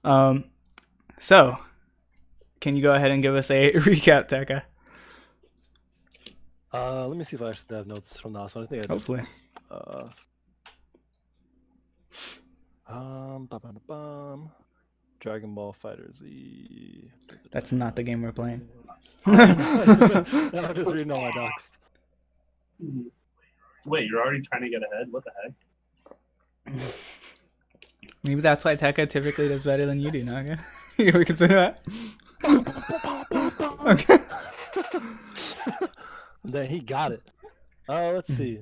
Um, so can you go ahead and give us a recap, Tekka? Let me see if I actually have notes from the last one. I think I did. Hopefully. Bum. Dragon Ball Fighter Z. That's not the game we're playing. No, I'm just reading all my docs. Wait, you're already trying to get ahead? What the heck? Maybe that's why Tekka typically does better than you do, Naga. We consider that. Okay. Then he got it. Let's see.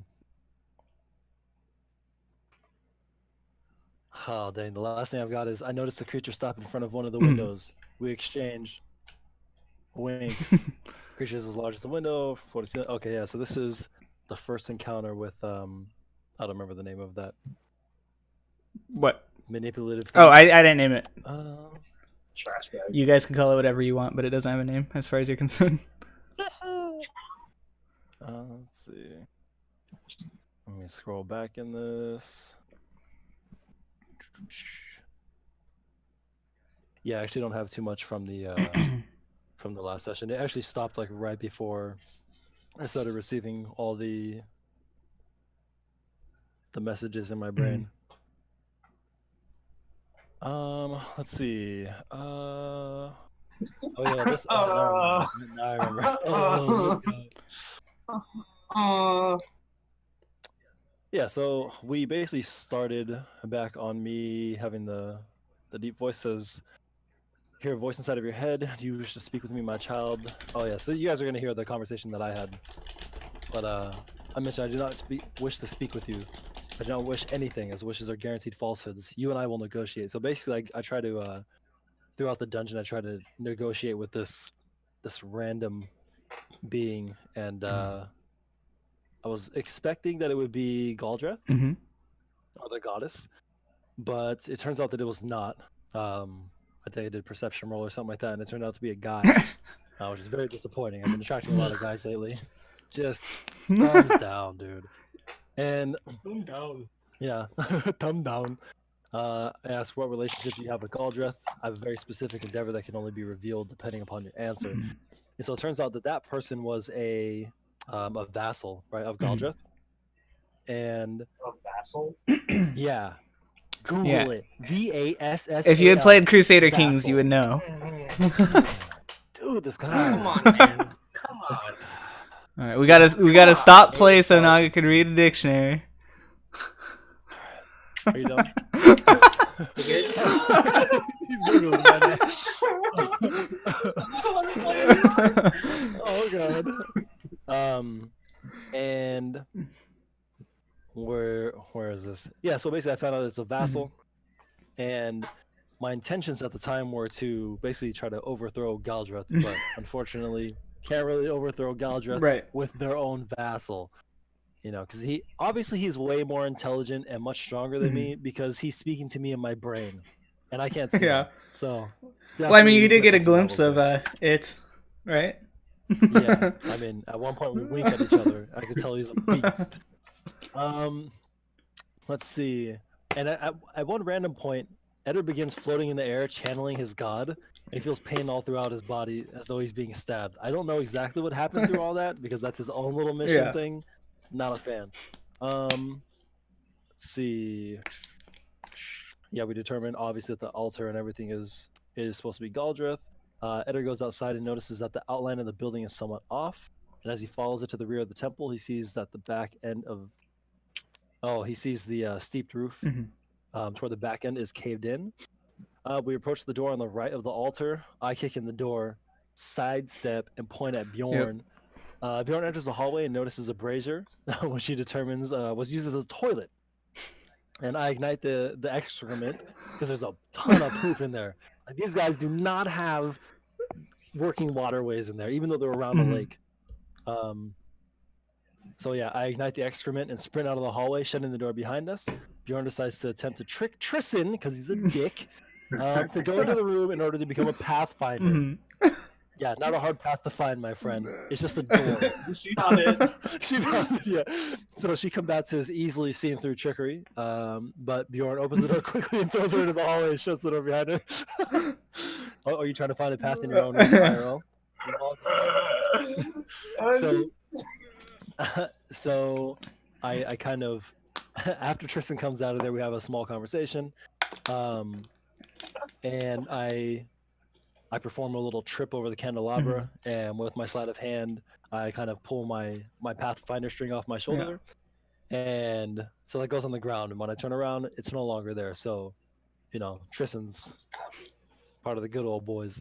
Oh, dang. The last thing I've got is I noticed the creature stop in front of one of the windows. We exchange winks. Creatures as large as the window. 40. Okay, yeah. So this is the first encounter with I don't remember the name of that What? manipulative thing. Oh, I didn't name it. Trash bag. You guys can call it whatever you want, but it doesn't have a name as far as you're concerned. Let's see. Let me scroll back in this. Yeah, I actually don't have too much from the last session. It actually stopped like right before I started receiving all the messages in my brain. Let's see. Oh yeah, this. Now I remember. Yeah, so we basically started back on me having the deep voice says, hear a voice inside of your head. Do you wish to speak with me, my child? Oh yeah, so you guys are gonna hear the conversation that I had. But I mentioned I do not wish to speak with you. I do not wish anything, as wishes are guaranteed falsehoods. You and I will negotiate. So basically, I try to throughout the dungeon, I try to negotiate with this random being, and I was expecting that it would be Galdreth, or the goddess, but it turns out that it was not. I think I did perception roll or something like that, and it turned out to be a guy, which is very disappointing. I've been attracting a lot of guys lately. Just thumbs down, dude. And Thumb down. yeah, thumb down. I asked, what relationship do you have with Galdreth? I have a very specific endeavor that can only be revealed depending upon your answer. And so it turns out that that person was a vassal, right, of Galdreth. And A vassal? yeah, Google it. VASS. If you had played Crusader Kings, you would know. Dude, this guy. Come on, man. Come on. All right, we gotta stop play so Naga can read the dictionary. Are you done? He's Googling that. Oh god. And where is this? Yeah, so basically I found out it's a vassal, and my intentions at the time were to basically try to overthrow Galdreth, but unfortunately can't really overthrow Galdreth with their own vassal. You know, because he's way more intelligent and much stronger than me, because he's speaking to me in my brain, and I can't see him. So, well, I mean, you did get a glimpse of it, right? Yeah, I mean, at one point we wink at each other. I could tell he's a beast. Let's see. And at one random point, Edward begins floating in the air, channeling his god, and he feels pain all throughout his body as though he's being stabbed. I don't know exactly what happened through all that, because that's his own little mission thing. Not a fan. Let's see. Yeah, we determined obviously that the altar and everything is supposed to be Galdreth. Edgar goes outside and notices that the outline of the building is somewhat off. And as he follows it to the rear of the temple, he sees that the back end of he sees the steeped roof toward the back end is caved in. We approach the door on the right of the altar. I kick in the door, sidestep, and point at Bjorn. Bjorn enters the hallway and notices a brazier, which he determines was used as a toilet. And I ignite the excrement, because there's a ton of poop in there. Like, these guys do not have working waterways in there, even though they're around a lake. So yeah, I ignite the excrement and sprint out of the hallway, shutting the door behind us. Bjorn decides to attempt to trick Tristan, because he's a dick, to go into the room in order to become a pathfinder. Yeah, not a hard path to find, my friend. It's just a door. She found it. She found it, yeah. So she combats his easily seen through trickery. But Bjorn opens the door quickly and throws her into the hallway and shuts the door behind her. Oh, are you trying to find a path in your own IRL? So, so I kind of after Tristan comes out of there, we have a small conversation, and I perform a little trip over the candelabra, and with my sleight of hand, I kind of pull my Pathfinder string off my shoulder, and so that goes on the ground. And when I turn around, it's no longer there. So, you know, Tristan's part of the good old boys.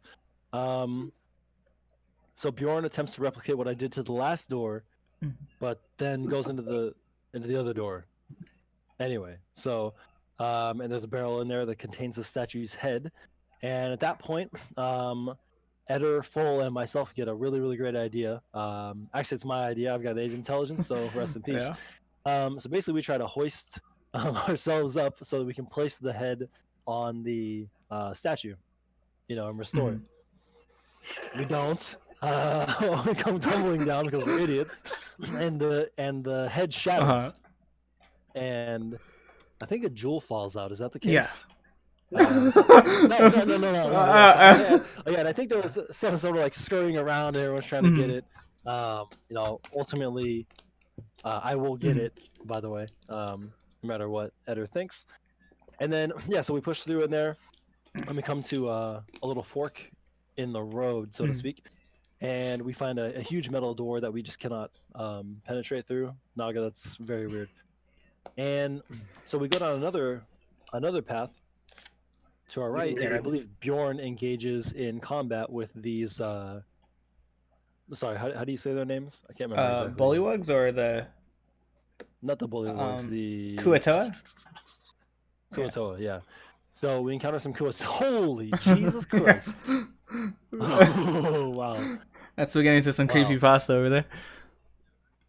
So Bjorn attempts to replicate what I did to the last door, but then goes into the other door. Anyway, so and there's a barrel in there that contains the statue's head, and at that point, Eder, Full, and myself get a really great idea. Actually, it's my idea. I've got age intelligence, so rest in peace. So basically, we try to hoist ourselves up so that we can place the head on the statue, you know, and restore it. We don't. We come tumbling down because we're idiots, and the head shatters, and I think a jewel falls out. Is that the case? No. And I think there was some sort of like scurrying around, and everyone's trying to get it. You know, ultimately, I will get it. By the way, no matter what Eder thinks. And then so we push through in there, and we come to a little fork in the road, so to speak. And we find a huge metal door that we just cannot penetrate through. Naga, that's very weird. And so we go down another path to our right, and I believe Bjorn engages in combat with these. Sorry, how do you say their names? I can't remember exactly. Bullywugs or the Not the bullywugs, the Kuatoa? Kuatoa, yeah. So we encounter some Kuatoa. Holy Jesus Christ! Oh wow. That's beginning to some creepy pasta over there.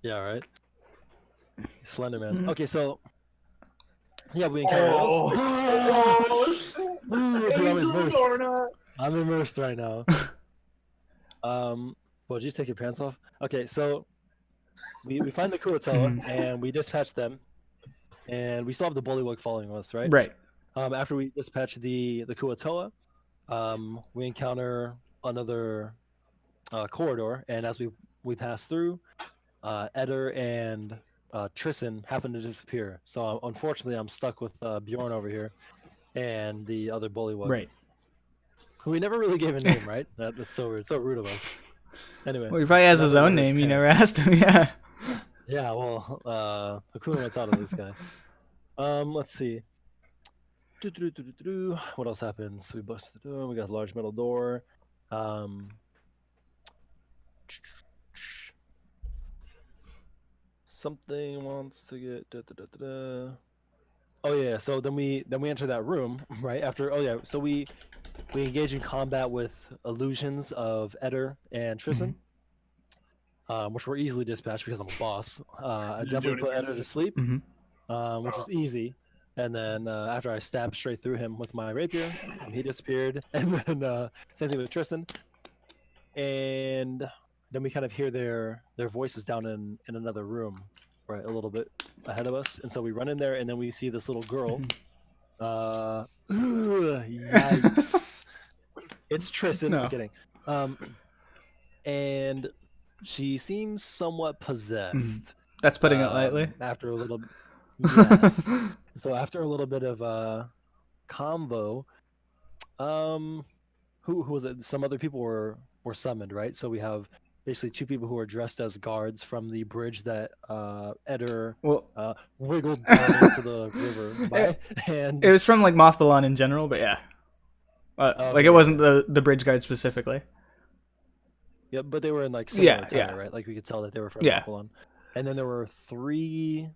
Yeah, right. Slender Man. Okay, so we encounter those. I'm immersed right now. Well, just take your pants off. Okay, so we find the Kuatoa and we dispatch them, and we still have the Bullywug following us, right? Right. After we dispatch the Kuatoa, we encounter another corridor, and as we pass through, Eder and Tristan happen to disappear. So unfortunately, I'm stuck with Bjorn over here and the other Bullywug. Right. Who we never really gave a name, right? That's so weird. So rude of us. Anyway. Well, he probably has his own name. You never asked him. Yeah. Yeah. Well, Hakuna Matata, this guy. Let's see. What else happens? We bust the door. We got a large metal door. Something wants to get. Oh yeah. So then we enter that room right after. Oh yeah. So we engage in combat with illusions of Eder and Tristan, which were easily dispatched because I'm a boss. I definitely put Eder to sleep, which was easy. And then after I stabbed straight through him with my rapier, he disappeared. And then same thing with Tristan. And then we kind of hear their voices down in another room, right, a little bit ahead of us. And so we run in there, and then we see this little girl. Yikes! It's Tristan. No. I'm kidding. And she seems somewhat possessed. That's putting it lightly. After a little. Yes. So after a little bit of convo, who was it? Some other people were summoned, right? So we have basically two people who are dressed as guards from the bridge that Eder wiggled down into the river by. And it was from like Mothbalon in general, but yeah, like it wasn't the bridge guard specifically. Yeah, but they were in like similar attire, right? Like we could tell that they were from Mothbalon. And then there were 3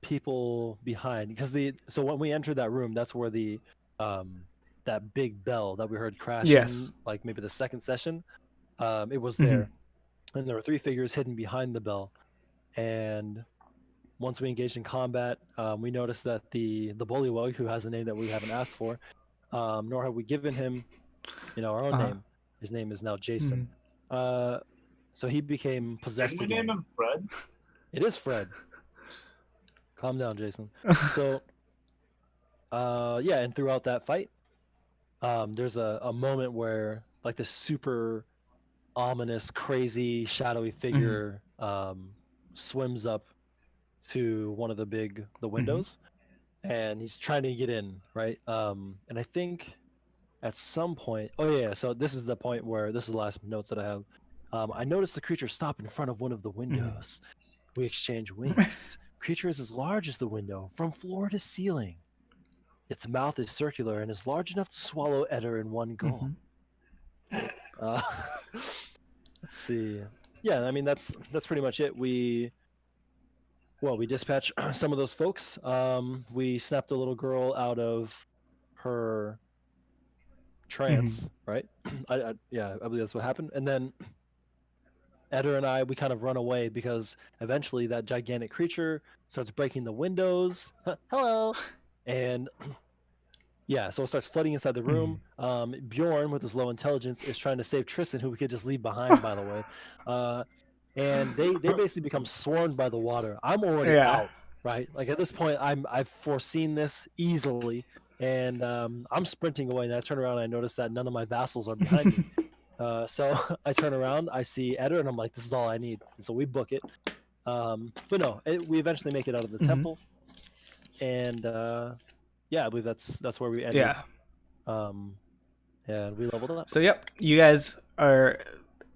people behind because so when we entered that room, that's where the that big bell that we heard crashing, like maybe the second session, it was there. And there were 3 figures hidden behind the bell. And once we engaged in combat, we noticed that the Bullywug, who has a name that we haven't asked for, nor have we given him, our own name. His name is now Jason. So he became possessed Didn't we again. name him Fred? It is Fred. Calm down, Jason. So, yeah, and throughout that fight, there's a moment where like this super ominous, crazy, shadowy figure swims up to one of the windows, and he's trying to get in, right? And I think at some point, oh yeah, so this is the point where this is the last notes that I have. I noticed the creature stop in front of one of the windows. We exchange winks. Creature is as large as the window, from floor to ceiling. Its mouth is circular and is large enough to swallow Eder in one gulp. Uh, let's see. Yeah, I mean that's pretty much it. We dispatched some of those folks. We snapped a little girl out of her trance, right? I believe that's what happened. And then Eder and we kind of run away because eventually that gigantic creature starts breaking the windows. Hello, and yeah, so it starts flooding inside the room. Bjorn, with his low intelligence, is trying to save Tristan, who we could just leave behind, by the way. And they basically become swarmed by the water. I'm already out, right? Like at this point, I've foreseen this easily, and I'm sprinting away. And I turn around and I notice that none of my vassals are behind me. So I turn around, I see Eder, and I'm like, this is all I need. And so we book it. But no, we eventually make it out of the temple, and yeah, I believe that's where we ended. Yeah. And we leveled up. So yep, you guys are.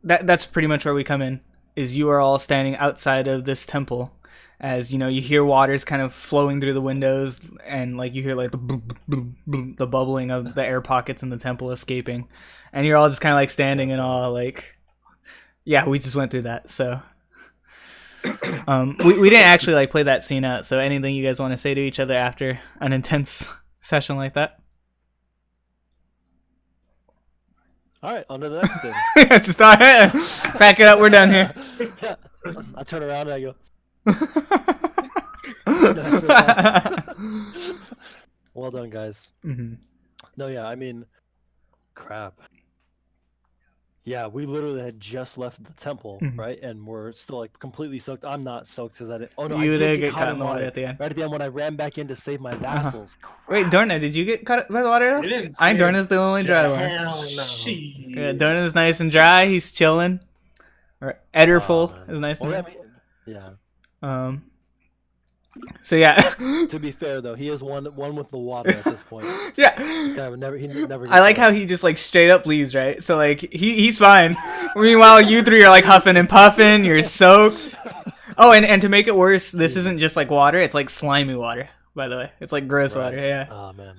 That's pretty much where we come in. Is you are all standing outside of this temple, as you know, you hear waters kind of flowing through the windows, and like you hear like the bubbling of the air pockets in the temple escaping, and you're all just kind of like standing in awe, like, yeah, we just went through that. So, we didn't actually like play that scene out. So, anything you guys want to say to each other after an intense session like that? All right, on to the next thing. Just all right, pack it up. We're done here. Yeah. I turn around and I go, well done, guys. No, yeah, I mean, crap. Yeah, we literally had just left the temple, right? And we're still like completely soaked. I'm not soaked because I didn't. Oh no, You I did did get get caught caught in in the water at the end. Right at the end when I ran back in to save my vassals. Wait, Dorna, did you get caught by the water? You didn't I say Dorna's the only dry one. Hell no. Yeah, Dorna's nice and dry. He's chilling. Or Ederful is nice and Well, dry. I mean, yeah. So yeah. To be fair though, he is one with the water at this point. Yeah. This guy would never. He never. I like how he just like straight up leaves, right? So like he's fine. Meanwhile, you three are like huffing and puffing. You're soaked. Oh, and to make it worse, this isn't just like water. It's like slimy water. By the way, it's like gross water. Yeah. Oh man.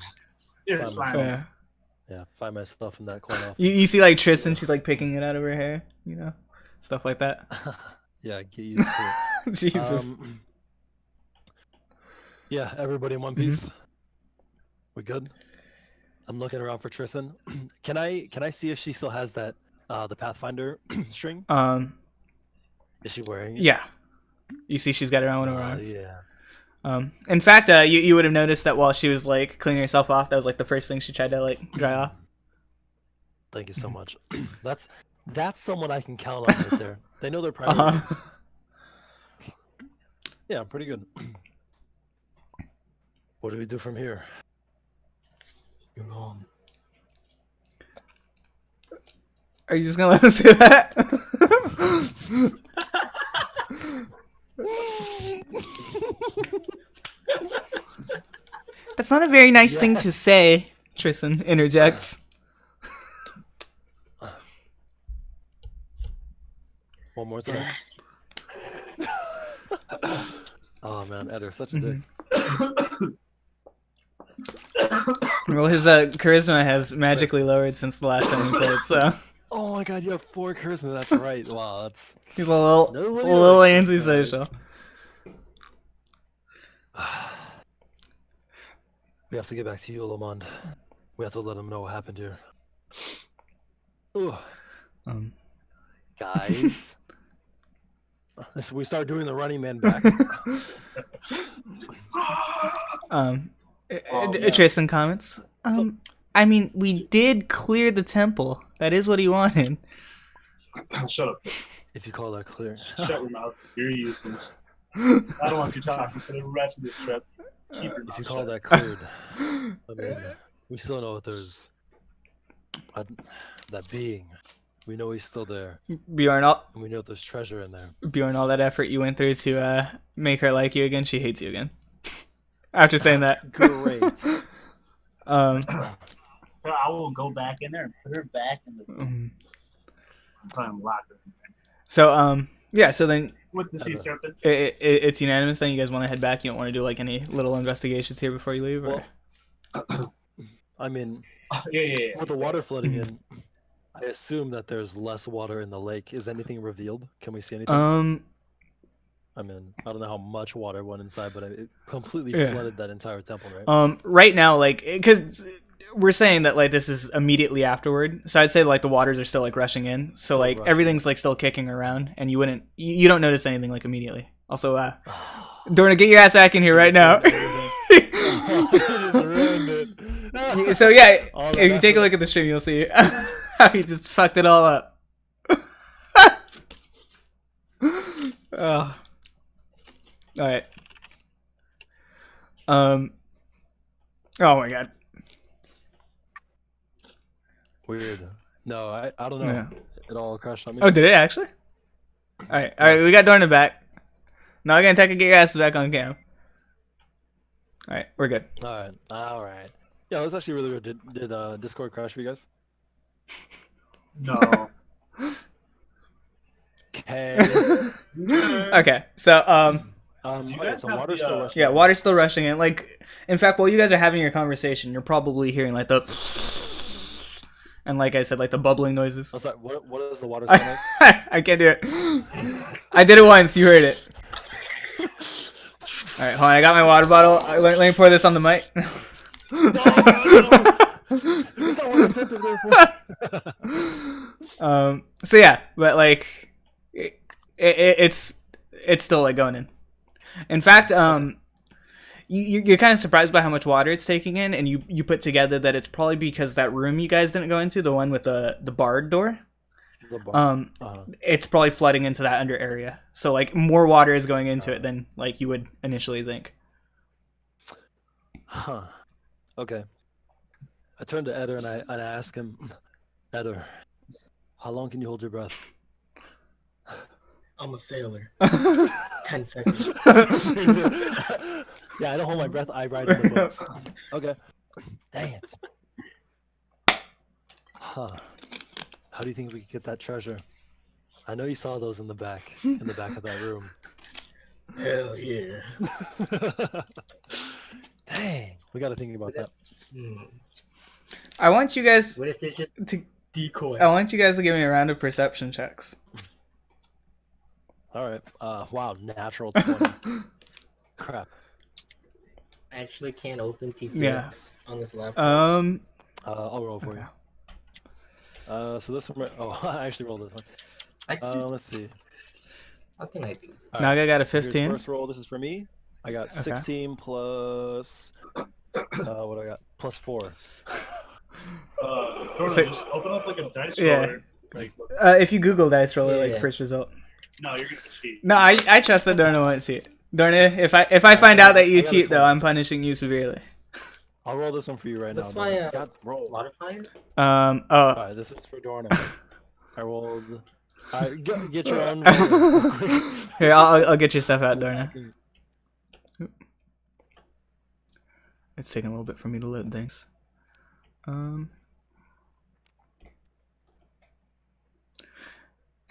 You're Find slimy. So, myself- yeah. Yeah, find myself in that corner. You see like Tristan, she's like picking it out of her hair. You know, stuff like that. Yeah, get used to it. Jesus. Yeah, everybody in one piece. We good? I'm looking around for Tristan. Can I see if she still has that the Pathfinder string? Is she wearing it? Yeah. You see, she's got it around one of her arms. Yeah. In fact, you would have noticed that while she was like cleaning herself off, that was like the first thing she tried to like dry off. Thank you so much. That's someone I can count on right there. They know their priorities. Yeah, pretty good. What do we do from here? Are you just gonna let us say that? That's not a very nice thing to say, Tristan interjects. One more time. Oh man, Eder, such a dick. Well, his charisma has magically lowered since the last time we played, so Oh my god, you have 4 charisma. That's right. Wow, that's. he's a little Nobody likes antisocial. We have to get back to you, Olomond. We have to let them know what happened here. Ooh. Guys. We start doing the running man back. Tristan comments. I mean, we did clear the temple. That is what he wanted. Shut up. If you call that clear. Shut your mouth. You're useless. I don't want you talking for the rest of this trip. Keep your If mouth you call shut. that cleared, I mean, we still know if there's that being. We know he's still there, Bjorn, all and we know there's treasure in there. Bjorn, all that effort you went through to make her like you again, she hates you again. After saying that, Great. um, I will go back in there and put her back in the mhm. time locker so yeah, so then with the sea serpent. it's unanimous. Then you guys want to head back. You don't want to do like any little investigations here before you leave, or Well, I mean, Yeah. with the water flooding in, I assume that there's less water in the lake. Is anything revealed? Can we see anything? I mean, I don't know how much water went inside, but it completely Yeah. flooded that entire temple, right? right now, like, because we're saying that like this is immediately afterward, so I'd say like the waters are still like rushing in, so Still like rushing. everything's like still kicking around, and you don't notice anything like immediately. Also, Dorna, get your ass back in here right now. So yeah, All if that you take a effort. look at the stream, you'll see how he just fucked it all up. Oh. All right. Oh my god. Weird. No, I don't know. Yeah. It all crashed on me. Oh, did it actually? All right. We got Dorna back. Now again, Tekka, get your asses back on cam. All right, we're good. All right. Yeah, that's actually really weird. Did Discord crash for you guys? No. Okay. Okay, so Do you Okay, guys so have water's the, still rushing. yeah, water's still rushing in. Like, in fact, while you guys are having your conversation, you're probably hearing like the and like I said, like the bubbling noises. Oh, sorry. What does the water sound like? I can't do it. I did it once. You heard it. All right, hold on. I got my water bottle. Let me pour this on the mic. That's not what I said there for. So yeah, but like, it's still like going in. In fact, you're kind of surprised by how much water it's taking in, and you put together that it's probably because that room you guys didn't go into, the one with the barred door. The bar. It's probably flooding into that under area. So like more water is going into it than like you would initially think. Huh. Okay. I turn to Eder and I ask him, Eder, how long can you hold your breath? I'm a sailor. 10 seconds. Yeah, I don't hold my breath. I ride in the boats. Okay. Dang it. Huh. How do you think we could get that treasure? I know you saw those in the back of that room. Hell yeah. Dang. We got to think about that. I want you guys What if it's just to. decoy? I want you guys to give me a round of perception checks. All right. Wow. Natural 20. Crap. I actually can't open TPX Yeah. on this laptop. I'll roll for you. So this one. Oh, I actually rolled this one. Let's see. What can I do? All Naga got a Here's 15. first roll. This is for me. I got 16 plus. What do I got? Plus 4. Dorna, So- just open up like a dice Yeah. roller. Like, If you Google dice roller, like Yeah. first result. no, you're gonna cheat. No, I trust that Dorna won't see it. Dorna, if I find out that you I got a cheat though, 20. I'm punishing you severely. I'll roll this one for you right That's now. why, Dorna. God, roll. Modifier? Oh, Alright, this is for Dorna. I rolled. Alright, get your own. here I'll get your stuff out, Dorna. It's taking a little bit for me to load things. And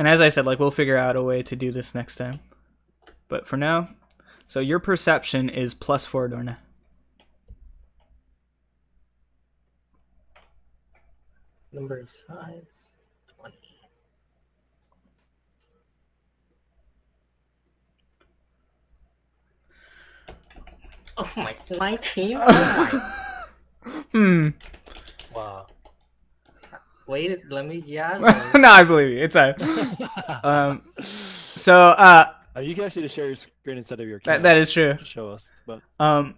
as I said, like we'll figure out a way to do this next time. But for now, so your perception is +4, Dorna. Number of sides? 20. Oh my, 19? Oh Hmm. Wow. my. Wait, let me guess. No, I believe you. It's fine. So You can actually just share your screen instead of your camera. that is true. to show us, but um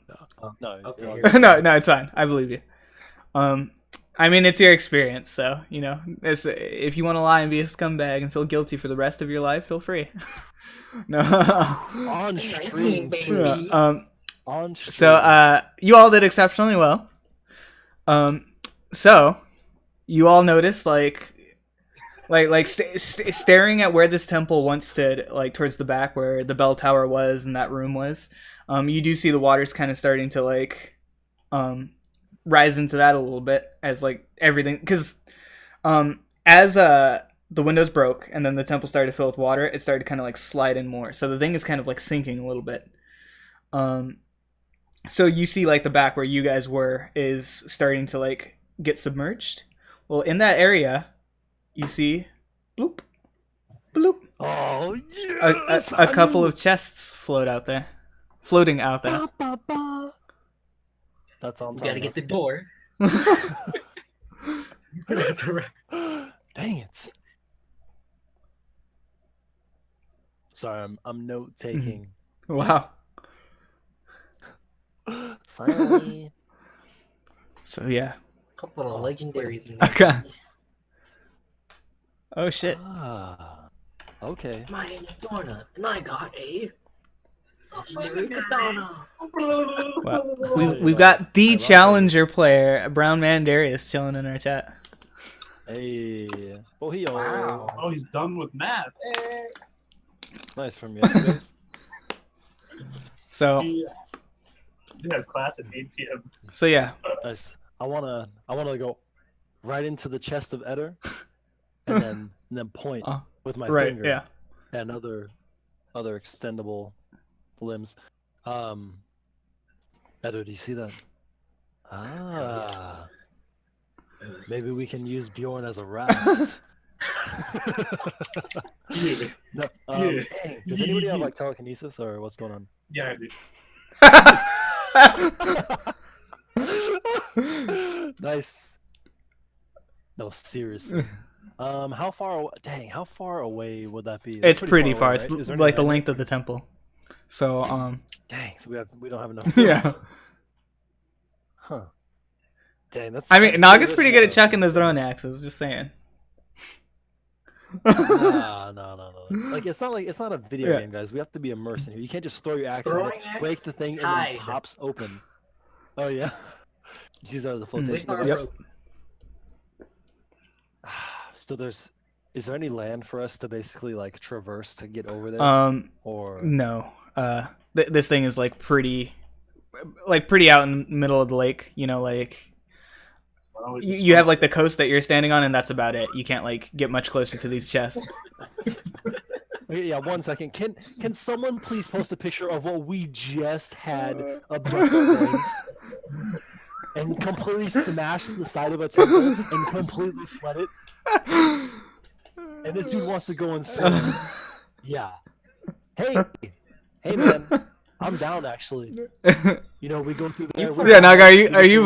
no. Okay, you're all here good. we go. no, it's fine. I believe you. I mean, it's your experience, so you know. If you want to lie and be a scumbag and feel guilty for the rest of your life, feel free. No. On stream, 19, baby. too. On stream. So you all did exceptionally well. So you all noticed staring at where this temple once stood, like towards the back where the bell tower was and that room was. You do see the waters kind of starting to like rise into that a little bit as like everything, because as the windows broke and then the temple started to fill with water, it started to kind of like slide in more. So the thing is kind of like sinking a little bit. So you see like the back where you guys were is starting to like get submerged. Well, in that area, you see bloop, bloop, Oh yes! a couple of chests floating out there. Ba, ba, ba. That's all I'm We gotta talking get the door. That's right. about. Dang it! Sorry, I'm note taking. Wow. Finally. So yeah. Couple of legendaries. in Okay. there. Oh shit. Ah, okay. My name is Dorna, and I got a legendary katana. Well, Oh, we've got the I love challenger player, Brown Man Darius, chilling in our chat. Hey. Oh, he Wow. Oh, he's done with math. Nice from yesterday's. So He has class at 8 p.m. so yeah. Nice. I wanna go right into the chest of Eder, and then point with my Right. finger Yeah. and other extendable limbs. Eder, do you see that? Ah, maybe we can use Bjorn as a raft. Yeah, No, Yeah. dang. Does anybody have like telekinesis or what's going on? yeah, I do. Nice. No, seriously. How far? Dang, how far away would that be? It's pretty far. away, It's right? Is there any like the land length of the temple. So Dang, so we don't have enough. yeah. Huh. Dang, that's. I mean, that's Naga's pretty good at risky, chucking those throwing axes. Just saying. though. Nah, no. Like it's not a video Yeah. game, guys. We have to be immersed in here. You can't just throw your axe Throwing and axe? break the thing and Tied. then pops open. Oh yeah. Just use that as a flotation With our device. rope. So is there any land for us to basically like traverse to get over there? Or No. This thing is like pretty out in the middle of the lake. You know, like Well, you have like the coast that you're standing on, and that's about it. You can't like get much closer to these chests. Okay, yeah, 1 second. Can someone please post a picture of what we just had abduct our brains and completely smash the side of a temple and completely flood it? And this dude wants to go and swim. Yeah. Hey man, I'm down actually. You know, we go through there. Yeah, Naga, are you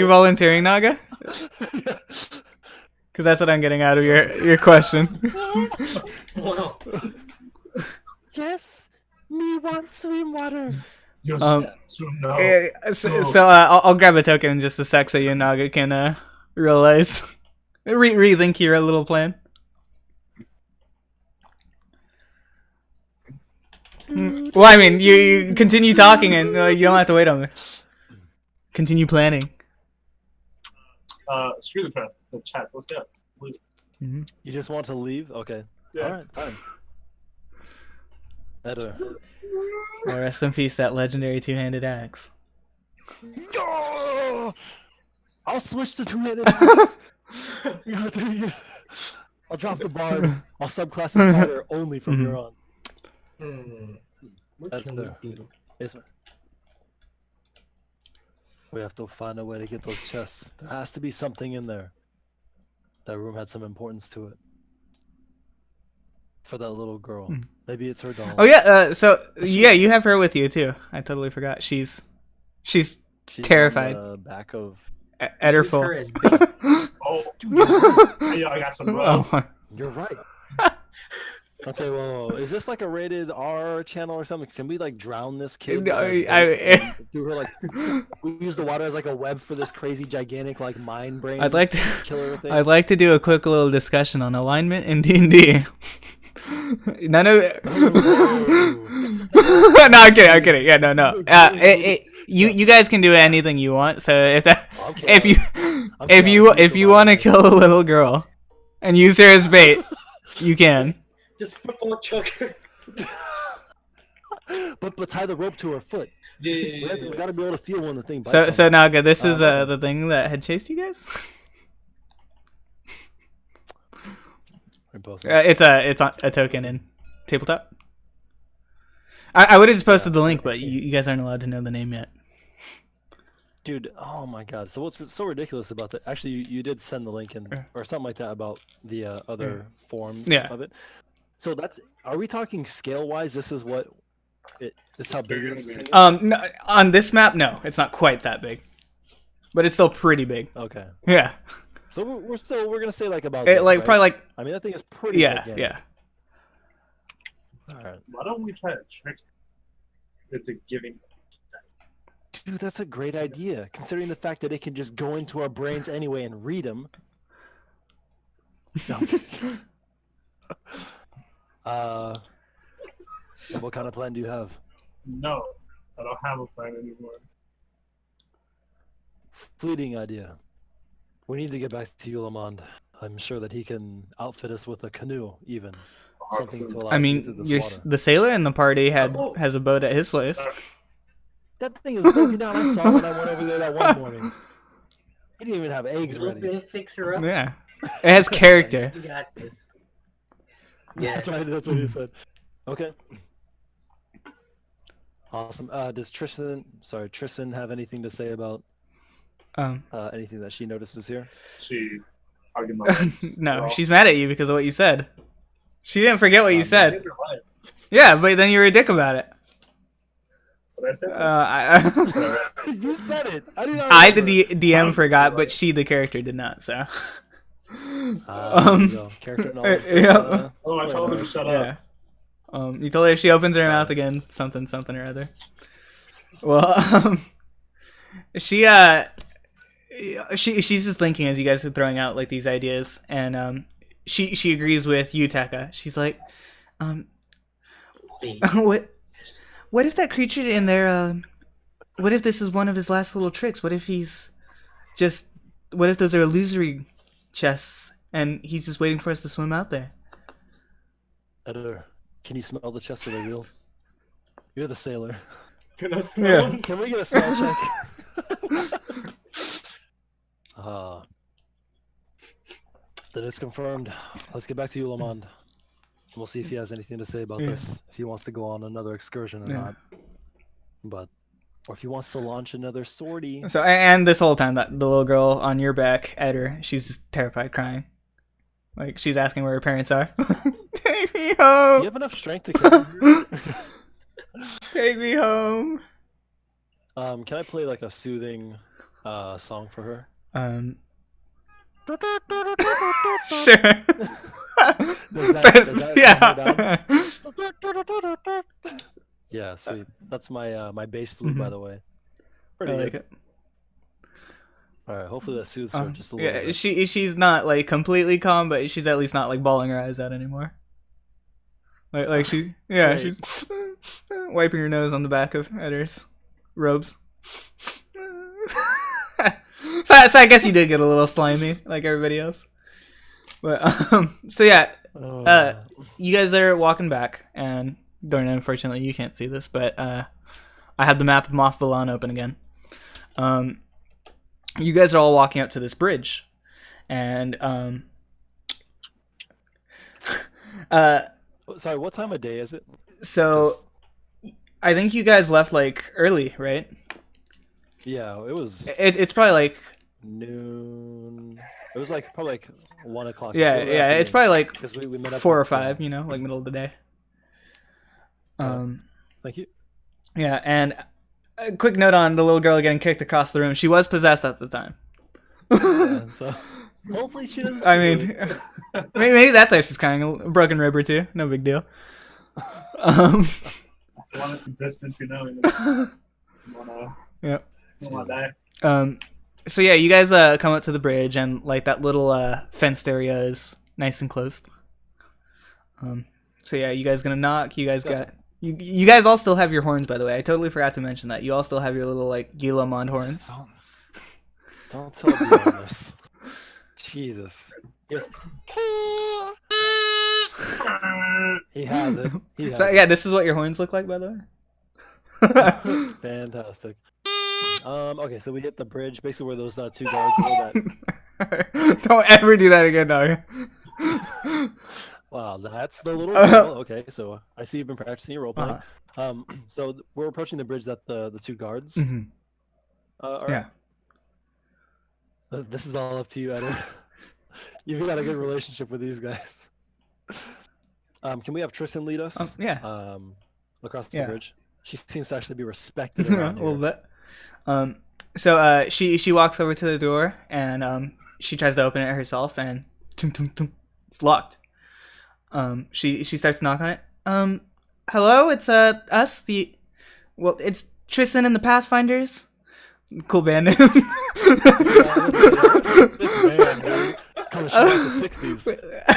volunteering, Naga? Because that's what I'm getting out of your question. Wow. Yes, me want swim water. Yes, so no. I'll grab a token in just a sec so you and Naga can realize, rethink your little plan. Well, I mean, you continue talking and you don't have to wait on me. Continue planning. Screw the chest. Let's go. Leave it. You just want to leave? Okay. Yeah. All right, fine. Better. Well, rest in peace, that legendary two-handed axe. Yo! I'll switch to two-handed axe. I'll drop the bar. I'll subclass as fighter only from here on. What can we do? Yes, sir. We have to find a way to get those chests. There has to be something in there. That room had some importance to it. For that little girl. Maybe it's her doll. Oh yeah, so yeah, you have her with you too. I totally forgot. She's She's terrified. On the back of. At Use her full. as bait. Oh, Dude, yeah, I got some Oh, rope. you're right. Okay, well, is this like a rated R channel or something? Can we like drown this kid? No, as bait I- and do her like we use the water as like a web for this crazy gigantic like mind brain I'd like to. killer thing? I'd like to do a quick little discussion on alignment in D&D. None of it. Ooh. No, I'm kidding. I'm kidding. Yeah, no. You guys can do anything you want. So if that, I'm kidding. if you want to kill a little girl and use her as bait, you can. Just football choke her. but tie the rope to her foot. Yeah. We gotta be able to feel when the thing bites. So someone. Naga, this is okay. the thing that had chased you guys. We're both- It's a token in tabletop. I would have just posted the link, but you guys aren't allowed to know the name yet. Dude, oh my god. So what's so ridiculous about that? Actually, you did send the link in or something like that about the other forms Yeah. of it. So are we talking scale wise? This is what this is how big Bigger it is. than me. No, on this map, no, it's not quite that big, but it's still pretty big. Okay. Yeah, So we're gonna say like about it, this, like right? probably like I mean that thing is pretty yeah, gigantic. yeah. All right. Why don't we try to trick him into giving? Dude, that's a great idea. Considering the fact that it can just go into our brains anyway and read them. No. What kind of plan do you have? No, I don't have a plan anymore. Fleeting idea. We need to get back to Yulamond. I'm sure that he can outfit us with a canoe, even something to allow I us to mean, get through this water. the sailor in the party Oh. has a boat at his place. That thing is broken down. I saw when I went over there that one morning. He didn't even have eggs A little ready. bit of fix her up. Yeah, it has character. You got this. That's what he said. Okay. Awesome. Does Tristan have anything to say about anything that she notices here? She hugging my legs. No, Well, she's mad at you because of what you said. She didn't forget what you she said. saved her life. Yeah, but then you were a dick about it. What I said? I, You said it. I do not. I the remember. DM forgot, but she the character did not. So There you go. Character knowledge. yeah. Oh, I told her to shut up. yeah. You told her if she opens her mouth again, something or other. Well, she's just thinking as you guys are throwing out like these ideas, and she agrees with you, Tekka. She's like, what if that creature in there? What if this is one of his last little tricks? What if what if those are illusory chests and he's just waiting for us to swim out there? Editor, can you smell the chest? Are they real? You're the sailor. Can I smell him? Can we get a smell check? That is confirmed. Let's get back to Yulamond. We'll see if he has anything to say about Yeah. this. If he wants to go on another excursion or Yeah. not. Or if he wants to launch another sortie. So and this whole time that the little girl on your back, Eder, she's just terrified, crying, like she's asking where her parents are. Take me Do you home. have enough strength to carry her? Take me home. Can I play like a soothing song for her? Sure. Does that yeah. Yeah, sweet. That's my my bass flute, by the way. Pretty I like good. it. All right, hopefully that soothes her just a little Yeah, bit. she's not like completely calm, but she's at least not like bawling her eyes out anymore. Like she, yeah, Great. she's wiping her nose on the back of Eder's robes. So I guess you did get a little slimy, like everybody else. But so yeah, you guys are walking back, and Dorna, unfortunately, you can't see this, but I had the map of Moth Balan open again. You guys are all walking up to this bridge, and Sorry, what time of day is it? so I think you guys left like early, right? Yeah, it was It's probably like noon. It was like probably like 1 o'clock. yeah, it's probably like because we met up 4 or with, 5, you know, like middle of the day. Thank you. Yeah, and a quick note on the little girl getting kicked across the room. She was possessed at the time. Yeah, so Hopefully she doesn't. I do mean, it. maybe that's why she's crying. A broken rib or two, no big deal. Um, So long as some distance, you know. You don't wanna, yeah. don't wanna die. So yeah, you guys come up to the bridge, and like that little fenced area is nice and closed. So yeah, you guys gonna knock? You guys got you guys all still have your horns, by the way. I totally forgot to mention that. You all still have your little like Guillemond horns. Don't tell me this. Jesus. He has it. He has So it. yeah, this is what your horns look like, by the way. Fantastic. Okay, so we hit the bridge, basically where those two guards were. That. Don't ever do that again, dog. Wow, that's the little. Okay, so I see you've been practicing your role playing. So we're approaching the bridge that the two guards. Mhm. Are. Yeah. This is all up to you, Edward. You've got a good relationship with these guys. Can we have Tristan lead us? Yeah. Across the Yeah. bridge. She seems to actually be respected A around little here. bit. So she walks over to the door and she tries to open it herself and tum, tum, tum, it's locked. She starts to knock on it. Hello, it's us, it's Tristan and the Pathfinders. Cool band name. Man, dude. Coming straight out the 60s.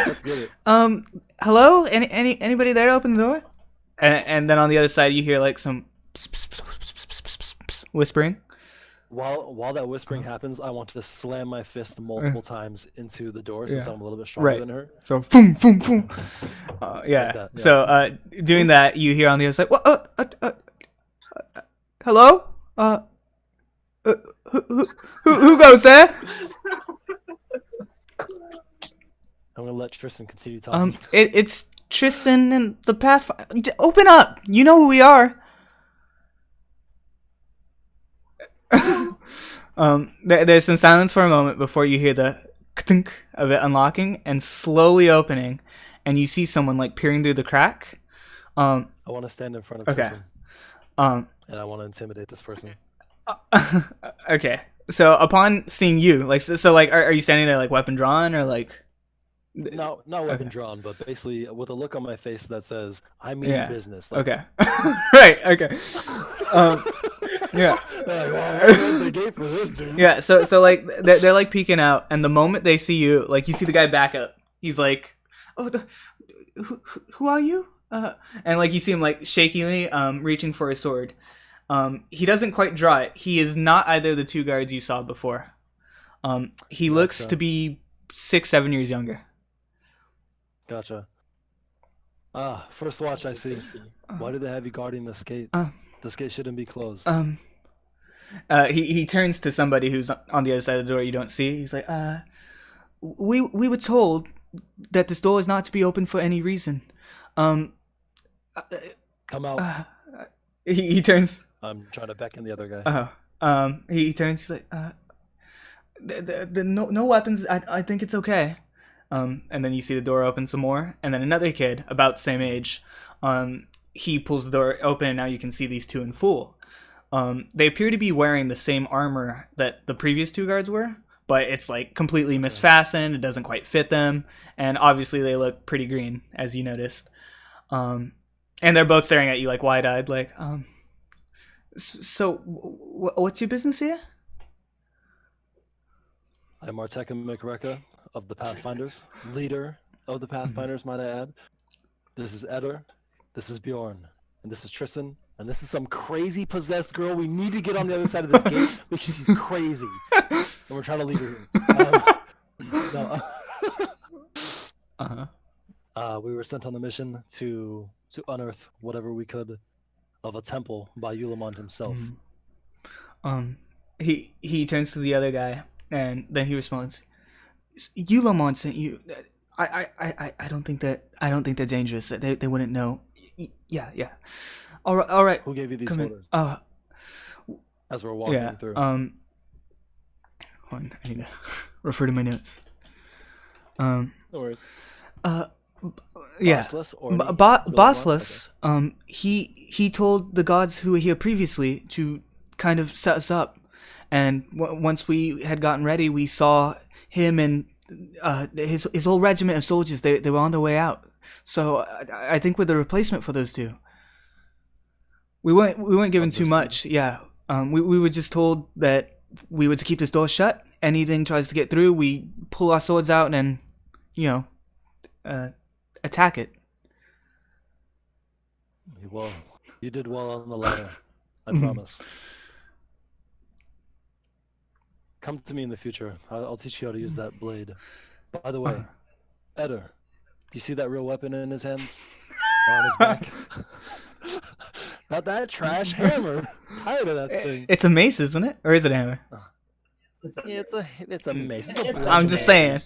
Let's get it. Hello? Anybody there to open the door? And then on the other side you hear like some whispering. While that whispering happens, I want to slam my fist multiple times into the door since Yeah. I'm a little bit stronger Right. than her. So boom, boom, boom. Yeah. Like that, yeah. So doing that, you hear on the other side. Hello? Who goes there? I'm gonna let Tristan continue talking. It's Tristan and the Pathfinder. Open up. You know who we are. There's some silence for a moment before you hear the ktunk of it unlocking and slowly opening, and you see someone like peering through the crack. I want to stand in front of Okay. Tristan, Um. and I want to intimidate this person. Okay. So upon seeing you, like, so like, are you standing there like weapon drawn or like? No, not weapon Okay. drawn, but basically with a look on my face that says, "I mean Yeah. business." Like, Okay. Right. Okay. Yeah. They're like, well, we opened the gate for this dude. Yeah. So like they're like peeking out, and the moment they see you, like you see the guy back up. He's like, "Oh, who are you?" And like you see him like shakily reaching for his sword. He doesn't quite draw it. He is not either of the two guards you saw before. He looks Gotcha. to be 6-7 years younger. Gotcha. First watch I see. Why do they have you guarding this gate? This gate shouldn't be closed. He turns to somebody who's on the other side of the door you don't see. He's like, we were told that this door is not to be open for any reason. Come out. He turns. I'm trying to beckon the other guy. He turns. He's like, no weapons. I think it's okay. And then you see the door open some more, and then another kid about the same age. He pulls the door open, and now you can see these two in full. They appear to be wearing the same armor that the previous two guards were, but it's like completely misfastened. It doesn't quite fit them, and obviously they look pretty green, as you noticed. And they're both staring at you like wide-eyed, like, so what's your business here? I'm Marteka McReka of the Pathfinders, leader of the Pathfinders, might I add. This is Eder, this is Bjorn, and this is Tristan, and this is some crazy possessed girl. We need to get on the other side of this gate because she's crazy, and we're trying to leave her here. We were sent on a mission to unearth whatever we could of a temple by Ulamond himself. He turns to the other guy, and then he responds, "Ulamon sent you. I don't think they're dangerous. They wouldn't know. Yeah. All right. Who gave you these Come orders? in. As we're walking through. Hold on, I need to refer to my notes. No worries. Yeah. Bossless or Bossless, he told the gods who were here previously to kind of set us up, and once we had gotten ready, we saw him and his whole regiment of soldiers, they were on their way out. So I think we're the replacement for those two. We weren't given too much. Yeah. We were just told that we were to keep this door shut. Anything tries to get through, we pull our swords out and, attack it. Well, you did well on the ladder. I promise. Come to me in the future. I'll teach you how to use that blade. By the way, Eder, do you see that real weapon in his hands? Or on his back? Not that trash hammer. Tired of that thing. It's a mace, isn't it? Or is it a hammer? Yeah, it's a mace. It's a I'm just saying.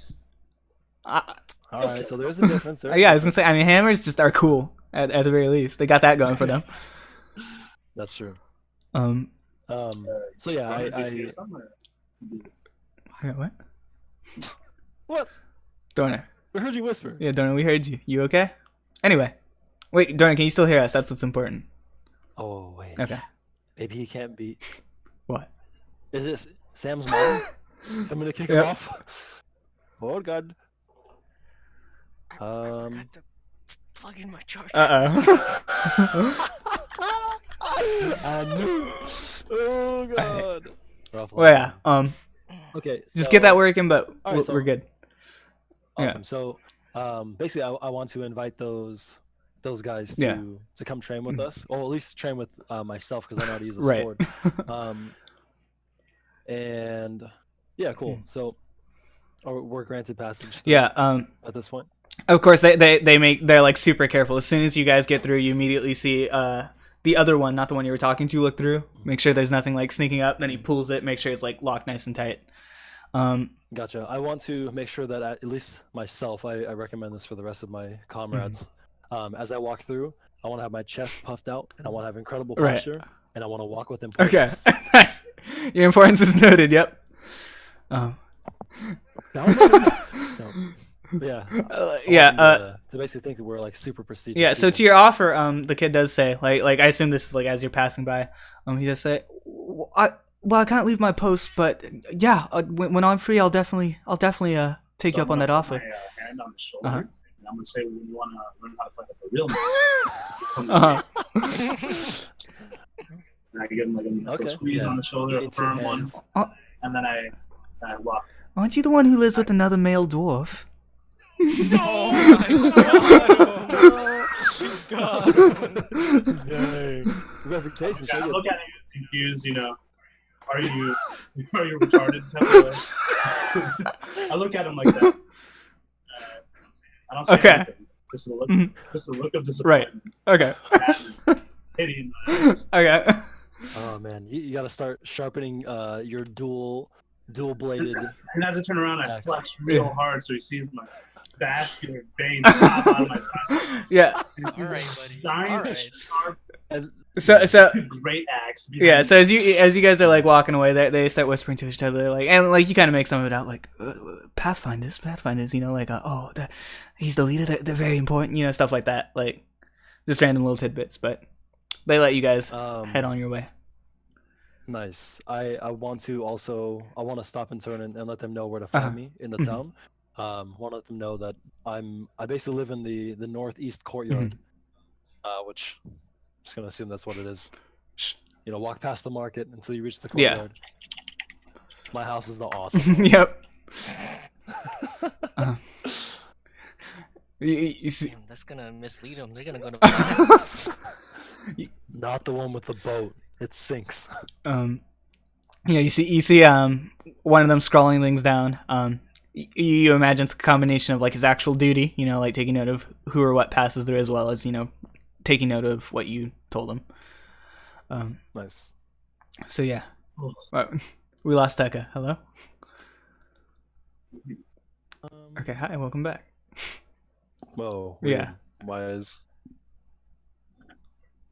Alright, so there's a difference there. Yeah, I was gonna say. I mean, hammers just are cool at the very least. They got that going for them. That's true. So yeah, I What? What? Dorner. We heard you whisper. Yeah, Dorner, we heard you. You okay? Anyway, wait, Dorner, can you still hear us? That's what's important. Oh wait. Okay. Maybe he can't be. What? Is this Sam's mom? I'm gonna kick him Yep. off. Oh god. I had to plug in my charger. I knew. Oh god. Well, yeah. Okay. Just get that working, but Alright, so- we're good. Awesome. So, basically, I want to invite those guys Yeah. to come train with us, or at least train with myself because I know how to use a Right. sword. And yeah, cool. So, we're granted passage. Yeah. At this point. Of course, they're like super careful. As soon as you guys get through, you immediately see the other one, not the one you were talking to, look through. Make sure there's nothing like sneaking up. Then he pulls it, make sure it's like locked nice and tight. Gotcha. I want to make sure that at least myself, I recommend this for the rest of my comrades. As I walk through, I want to have my chest puffed out, and I want to have incredible Right. posture, and I want to walk with Okay, importance. nice. Your importance is noted. Yep. No. Yeah. To basically think that we're like super prestigious. Yeah. So people. to your offer, the kid does say, like I assume this is like as you're passing by, he does say, I can't leave my post, but yeah, when I'm free, I'll definitely take you up on that offer. My hand on the shoulder, Uh-huh. and I'm gonna say, when you want to learn how to fight like a real man, come to me. And I give him like a little Okay, squeeze yeah. on the shoulder, a Need two firm one, hands. and then I walk. Aren't you the one who lives with another male dwarf? Dang. Reputation. Yeah, I So look at you confused, are you retarded? Type of- I look at him like that. I don't say Okay. anything. Just a look, Mhm. just a look of Right. disappointment. Okay. And pity in my eyes. Okay. oh man, you got to start sharpening your dual bladed. And as I turn around, I Nice. flex real hard so he sees my vascular veins pop out of my chest. Yeah. And All right, he's a buddy. giant, All right. sharp, And So great axe. yeah. So as you guys are like walking away, they start whispering to each other, like, and like you kind of make some of it out, like Pathfinders, like he's the leader. They're very important, stuff like that, like just random little tidbits. But they let you guys head on your way. nice. I want to stop and turn and let them know where to find me in the town. Want to let them know that I basically live in the northeast courtyard, which I'm just gonna assume that's what it is. Walk past the market until you reach the Yeah. courtyard. My house is the awesome. Yep. You see, Damn, that's gonna mislead them. They're gonna go to my house. Not the one with the boat. It sinks. you see one of them scrolling things down. You imagine it's a combination of like his actual duty, like taking note of who or what passes there, as well as taking note of what you told him. Nice. So yeah, we lost Tekka. Hello. Okay, hi, welcome back. Whoa. Yeah. Why is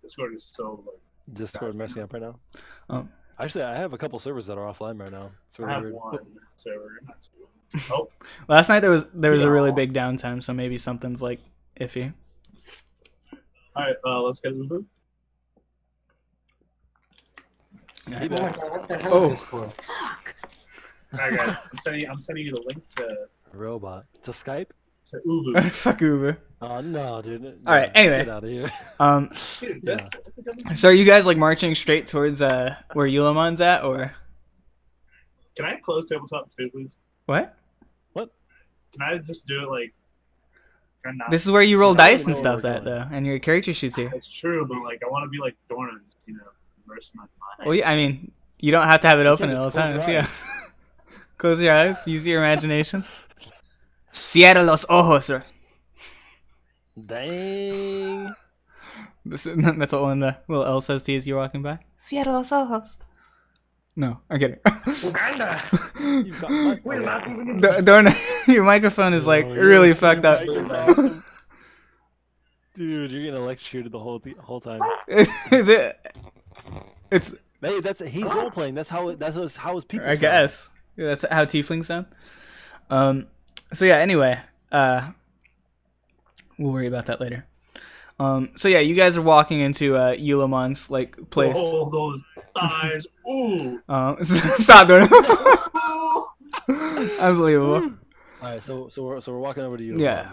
Discord is so like. Discord messing up right now? Um, Actually, I have a couple servers that are offline right now. It's I really have weird. one server, not two. Oh, last night there was a really Yeah. big downtime, so maybe something's like iffy. all right. Let's get into it. Hey, man. What the hell Oh. is this for? Fuck. Alright, guys, I'm sending you the link Robot to Skype. to Uvu. Fuck Uber. Oh no, dude. All right, anyway. Get out of here. Dude, Yeah. that's a good. So are you guys like marching straight towards where Yulamon's at, or Can I close tabletop too, please? what? Can I just do it like? Can I not? This is where you roll I don't dice know and where stuff we're at going. though, and your character sheet's here. It's true, but like I want to be like Doran, you know, immerse my mind. Well, yeah, I mean, you don't have to have it open can't at all just close times. your Yeah. eyes. Close your eyes. Use your imagination. Cierra los ojos. Or Dang. that's what one of the little L says to you as you're walking by. Cierra los ojos. No, I'm kidding. Uganda. You've got my- We're not even in Don't. Your microphone is like Oh, really your fucked up. mic is awesome. Dude, you're getting electrocuted the whole time. Is it? It's. Hey, he's role playing. That's how his people. I sound. guess that's how tieflings sound. So yeah. Anyway. We'll worry about that later. So yeah, you guys are walking into Yulamon's like place. Oh, those thighs. Ooh. Stop doing it. Unbelievable. All right, so we're walking over to you. Yeah.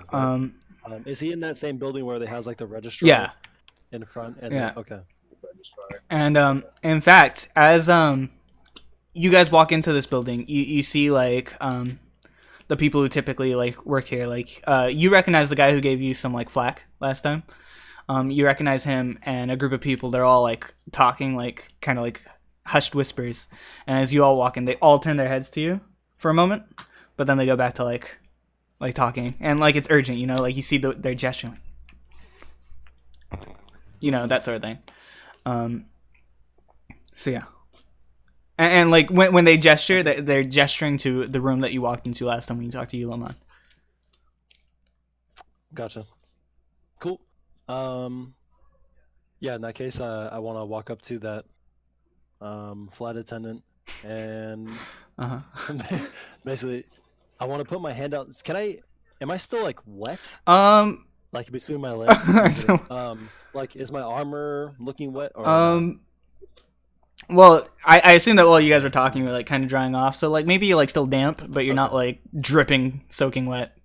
Is he in that same building where they has like the registrar? Yeah. In front. And Yeah. Okay. And in fact, as you guys walk into this building, you see like the people who typically like work here. Like you recognize the guy who gave you some like flack last time. You recognize him and a group of people. They're all like talking like kind of like hushed whispers. And as you all walk in, they all turn their heads to you for a moment, but then they go back to like talking, and like it's urgent. You know, like you see their gesturing. You know, that sort of thing. So yeah, and like when they gesture, they're gesturing to the room that you walked into last time when you talked to Yulomon. Gotcha. Cool. Yeah. In that case, I want to walk up to that flight attendant and basically, I want to put my hand out. Am I still like wet? Like between my legs? Like is my armor looking wet? Or Well, I assume that while you guys were talking, you're like kind of drying off. So like maybe you're like still damp, but you're not like dripping, soaking wet.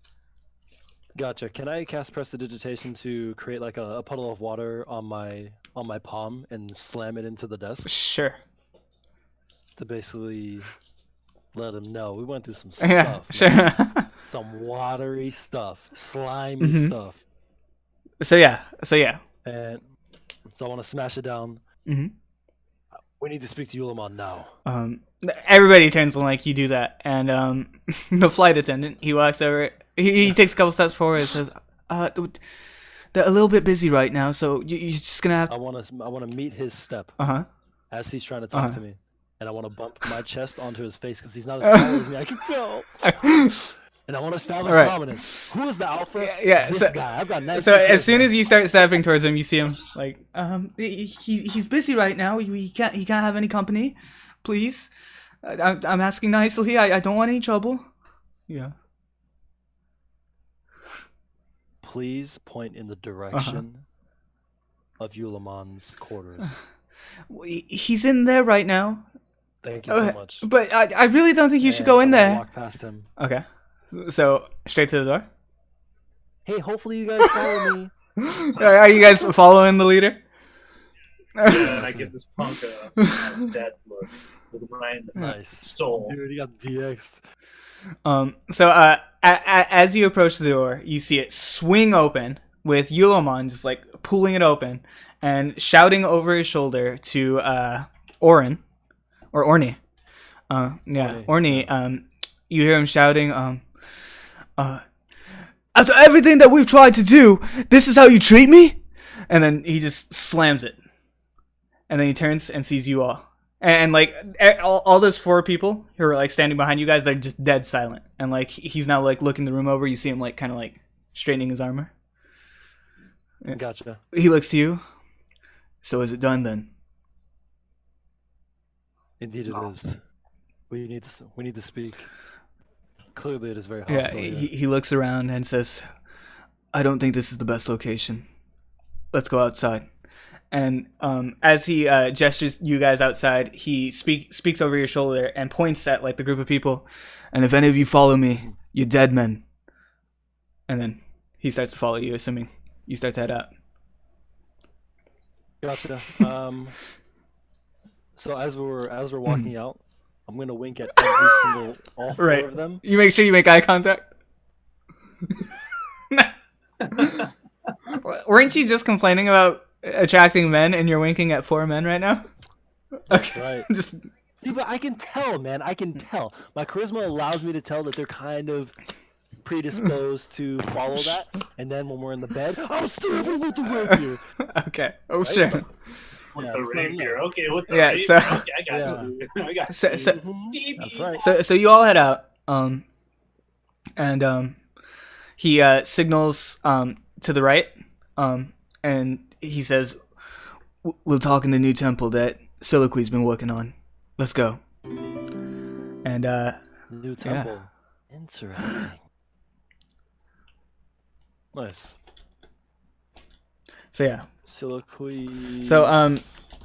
Gotcha. Can I cast Prestidigitation to create like a puddle of water on my palm and slam it into the desk Sure. to basically let him know we went through some Yeah. stuff, man. Sure. Some watery stuff, slimy Mhm. stuff, So yeah. and so I want to smash it down. Mhm. We need to speak to Yulamon now. Everybody turns and like you do that, and the flight attendant, he walks over, he takes a couple steps forward and says, they're a little bit busy right now, so you're just gonna have I want to meet his step uh-huh. as he's trying to talk Uh-huh. to me, and I want to bump my chest onto his face because he's not as tall as me. I can tell. And I want to establish Alright. dominance. Who is the alpha? Yeah, This so- guy. I've got 19 So as soon charisma. as you start stepping towards him, you see him like, he's busy right now. He can't have any company, please. I'm asking nicely. I don't want any trouble. Yeah. Please point in the direction of Yulamon's quarters. He's in there right now, Thank you so much. but I really don't think you should And go in I'm gonna there. Walk past him. Okay. So straight to the door. Hey, hopefully you guys follow me. Are you guys following the leader? And I give this punk a death look with my Nice. soul. Dude, you got DX'd. So as you approach the door, you see it swing open with Yulomon just like pulling it open and shouting over his shoulder to Orin or Orny. Orny. You hear him shouting, after everything that we've tried to do, this is how you treat me? And then he just slams it. And then he turns and sees you all. And like all those four people who are like standing behind you guys, they're just dead silent. And like he's now like looking the room over. You see him like kind of like straightening his armor. Gotcha. He looks to you. So is it done then? Indeed it is. We need to speak. Clearly it is very Yeah, hostile. here. he looks around and says, I don't think this is the best location. Let's go outside. And as he gestures you guys outside, he speaks over your shoulder and points at like the group of people. And if any of you follow me, you're dead men. And then he starts to follow you, assuming you start to head out. Gotcha. So as we're walking out, I'm gonna wink at every single all four Right. of them. You make sure you make eye contact. Weren't you just complaining about attracting men, and you're winking at 4 men right now? Okay, Right. just See, but I can tell, man. I can tell. My charisma allows me to tell that they're kind of predisposed to follow that. And then when we're in the bed, I'm still with the rapier. okay. Oh Right? sure. With Yeah, the so, rapier. Okay, with the Yeah, rapier. so- Okay, I got Yeah. you. I got you. So Mhm, That's right. so you all head out. And he signals to the right. And he says, "We'll talk in the new temple that Soliloquy's been working on. Let's go." And New temple. Interesting. Nice. so yeah, Soliloquy. So,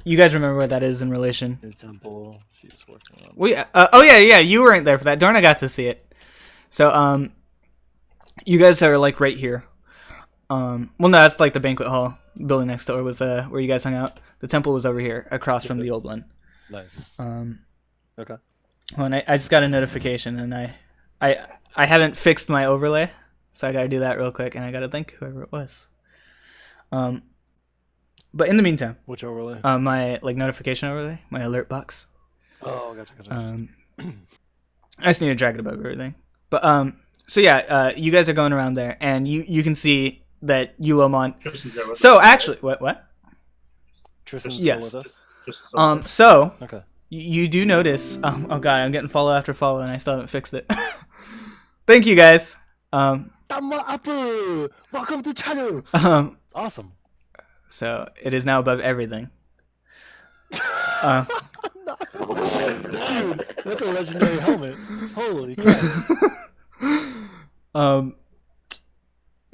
you guys remember what that is in relation? New temple. She's working on. We oh yeah, you weren't there for that. Dorna got to see it. So you guys are like right here. Well, no, that's like the banquet hall building next door was where you guys hung out. The temple was over here, across from the old one. Nice. Okay. Okay. Well, and I just got a notification, and I haven't fixed my overlay, so I got to do that real quick, and I got to thank whoever it was. But in the meantime, Which overlay? my like notification overlay, my alert box. Oh, gotcha. I just need to drag it above everything. But so yeah, you guys are going around there, and you can see that Eulomon. Tristan's there with So us. actually, what? Tristan's Yes. still with us. Tristan's there with us. So Okay. you do notice. Oh god, I'm getting follow after follow, and I still haven't fixed it. Thank you guys. Tama Apple! Welcome to channel! Um, Awesome. so it is now above everything. Dude, that's a legendary helmet. Holy crap.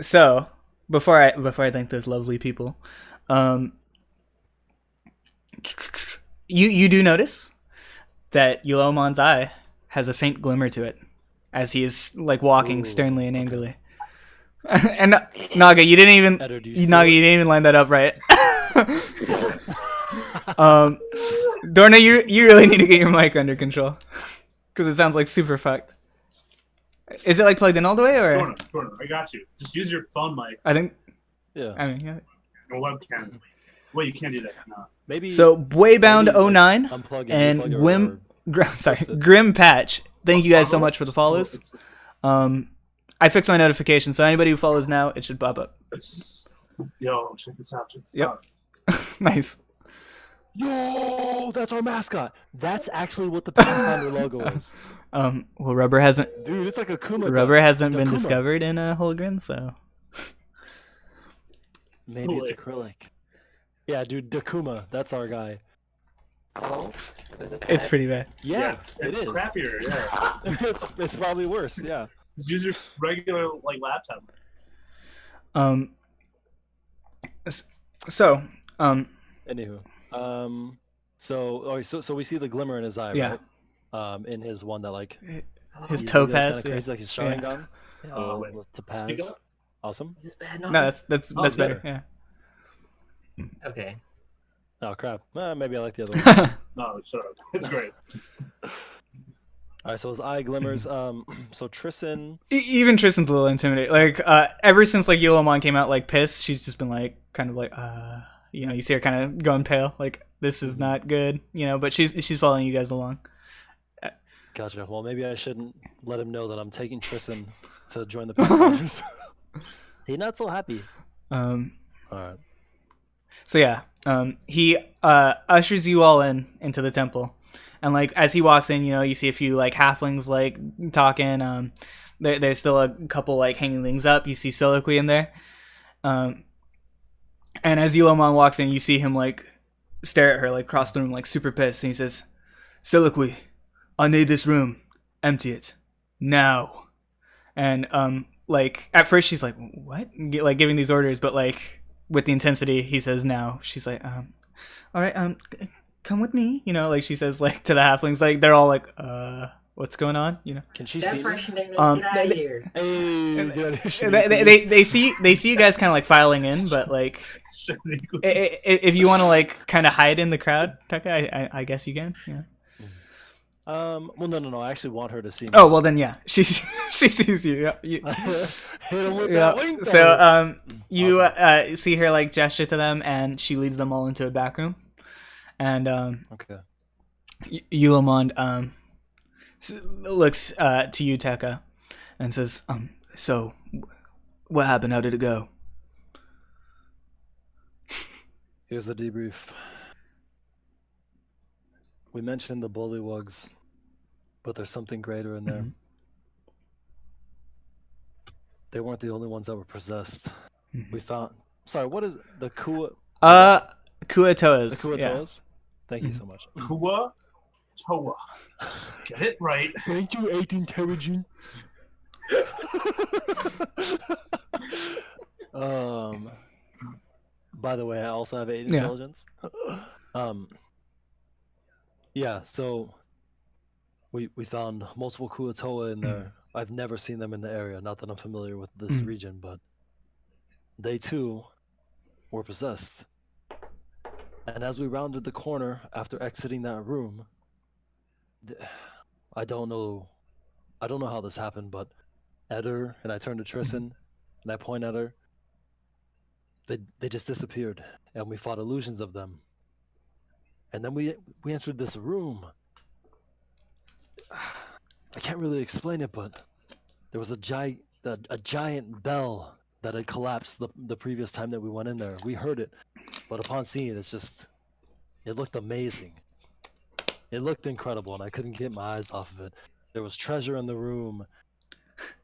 So before I thank those lovely people, you do notice that Eulomon's eye has a faint glimmer to it as he is like walking Ooh, sternly and angrily. And Naga, you didn't even Eder, do you see Naga, it? you didn't even line that up right. Dorna, you really need to get your mic under control because it sounds like super fucked. Is it like plugged in all the way, or Dorna, I got you. Just use your phone mic I think Yeah. I mean yeah. or webcam. Wait, you can't do that. No. Maybe. So Boybound maybe, like, 09 unplug it, and unplug it, Gwim or- sorry twist it. Grim Patch. Thank you guys so much for the follows. I fixed my notification, so anybody who follows now, it should pop up. Yo, check this out. Check this Yep. out. Nice. Yo, that's our mascot. That's actually what the Pathfinder logo is. Well, rubber hasn't Dude, it's like a Kuma. rubber hasn't been Dakuma. discovered in Holgren, so Maybe it's acrylic. Yeah, dude, Dakuma. That's our guy. Oh, this is it's bad. pretty bad. Yeah, it's it is. crappier. Yeah. it's probably worse. Yeah. Just use your regular like laptop. So Anywho, so we see the glimmer in his eye, Yeah. right? In his one that like his you think that's topaz. kinda Yeah. crazy, like his Sharingan. Yeah. Oh, wait. with Speak topaz. up. Awesome. Is this bad? No, that's Oh, that's better. better. Yeah. Okay. Oh crap. Maybe I like the other one. No, shut up. It's great. All right, so his eye glimmers. So Tristan. Even Tristan's a little intimidated. Like, ever since like Yolomon came out like pissed, she's just been like kind of like you see her kind of going pale, like this is not good, but she's following you guys along. Gotcha. Well, maybe I shouldn't let him know that I'm taking Tristan to join the Pathfinders. He's not so happy. All right. So yeah, he ushers you all into the temple, and like as he walks in, you see a few like halflings like talking. There's still a couple like hanging things up. You see Soliloquy in there, and as Eulomon walks in, you see him like stare at her like across the room like super pissed, and he says, "Soliloquy, I need this room. Empty it now." And like at first she's like, "What?" Like giving these orders, but like with the intensity he says now, she's like, all right, come with me. You know, like she says, like to the halflings, like they're all like, what's going on? You know. Can she That see me? fresh name, get Um, out of here. Hey, get out of here, Shaniqua. They see you guys kind of like filing in, but like if you want to like kind of hide in the crowd, Taka, I guess you can. Yeah. Well, no. I actually want her to see me. Oh well, then yeah, she sees you. Yeah. Hit him with Yeah. that wink, So though. you Awesome. see her like gesture to them, and she leads them all into a back room, and Okay. Yulamond looks to you, Tekka, and says, so what happened? How did it go? Here's the debrief. We mentioned the bullywugs, but there's something greater in there. Mhm. They weren't the only ones that were possessed. Mhm. We found. Sorry, what is the Kua? Kuatoas. The Kuatoas? Yeah. Thank you so much. Kua Toa. Get it right. Thank you, 18 Terrigen. By the way, I also have 8 Yeah. intelligence. Yeah, so we found multiple Kuatoa in there. I've never seen them in the area, not that I'm familiar with this region, but they too were possessed. And as we rounded the corner after exiting that room, I don't know how this happened, but Eder and I turned to Tristan and I point at her. They just disappeared, and we fought illusions of them. And then we entered this room. I can't really explain it, but there was a giant bell that had collapsed the previous time that we went in there. We heard it, but upon seeing it, it looked amazing. It looked incredible, and I couldn't get my eyes off of it. There was treasure in the room,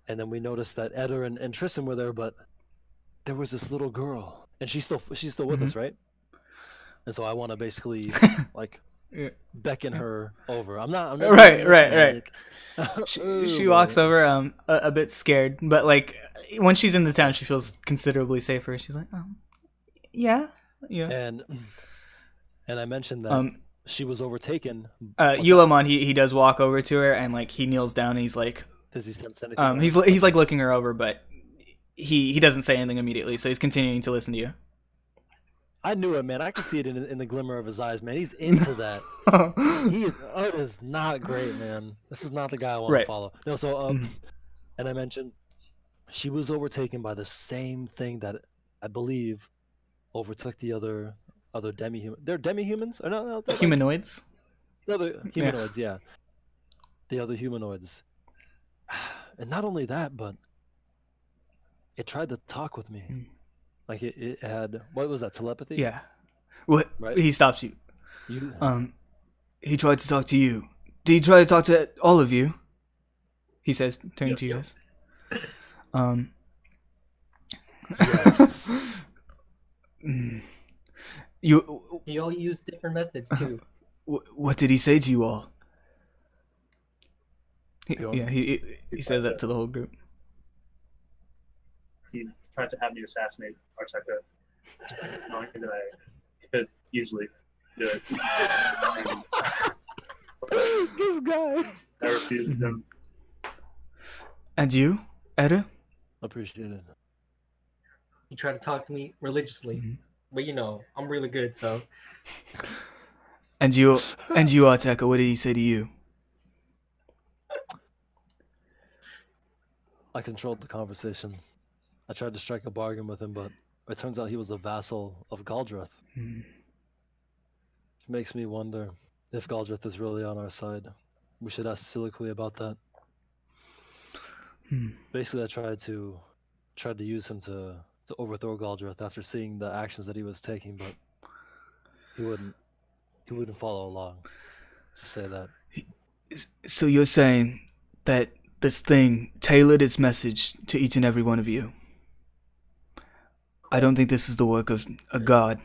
and then we noticed that Eder and Tristan were there, but there was this little girl, and she's still with us, right? And so I want to basically like Yeah. beckon her over. I'm not Right. doing this magic. She walks over a bit scared, but like when she's in the town, she feels considerably safer. She's like, yeah. And I mentioned that she was overtaken. Yulamon, he does walk over to her and like he kneels down and he's like, Does he sense anything? he's like looking her over, but he doesn't say anything immediately, so he's continuing to listen to you. I knew it, man. I could see it in the glimmer of his eyes, man. He's into that. It is not great, man. This is not the guy I want Right. to follow. No, so and I mentioned she was overtaken by the same thing that I believe overtook the other demi-human. They're demi-humans? Or no, they're like Humanoids. the other humanoids, yeah. The other humanoids. And not only that, but it tried to talk with me. Like it had, what was that, telepathy? Yeah. What? Right. He stops you. You, He tried to talk to you. Did he try to talk to all of you? He says, turning Yes, to you yes. guys. yes. You. You all use different methods too. What did he say to you all? Bjorn? Yeah, he says that to the whole group. He tried to have me assassinate Arteka, knowing that I could easily do it. This guy. I refused him. And you, Eda? Appreciate it. He tried to talk to me religiously, but you know I'm really good, so And you, Arteka, what did he say to you? I controlled the conversation. I tried to strike a bargain with him, but it turns out he was a vassal of Galdreth. It makes me wonder if Galdreth is really on our side. We should ask Siliqui about that. Basically, I tried to use him to overthrow Galdreth after seeing the actions that he was taking, but he wouldn't follow along. To say that. So you're saying that this thing tailored its message to each and every one of you? I don't think this is the work of a god.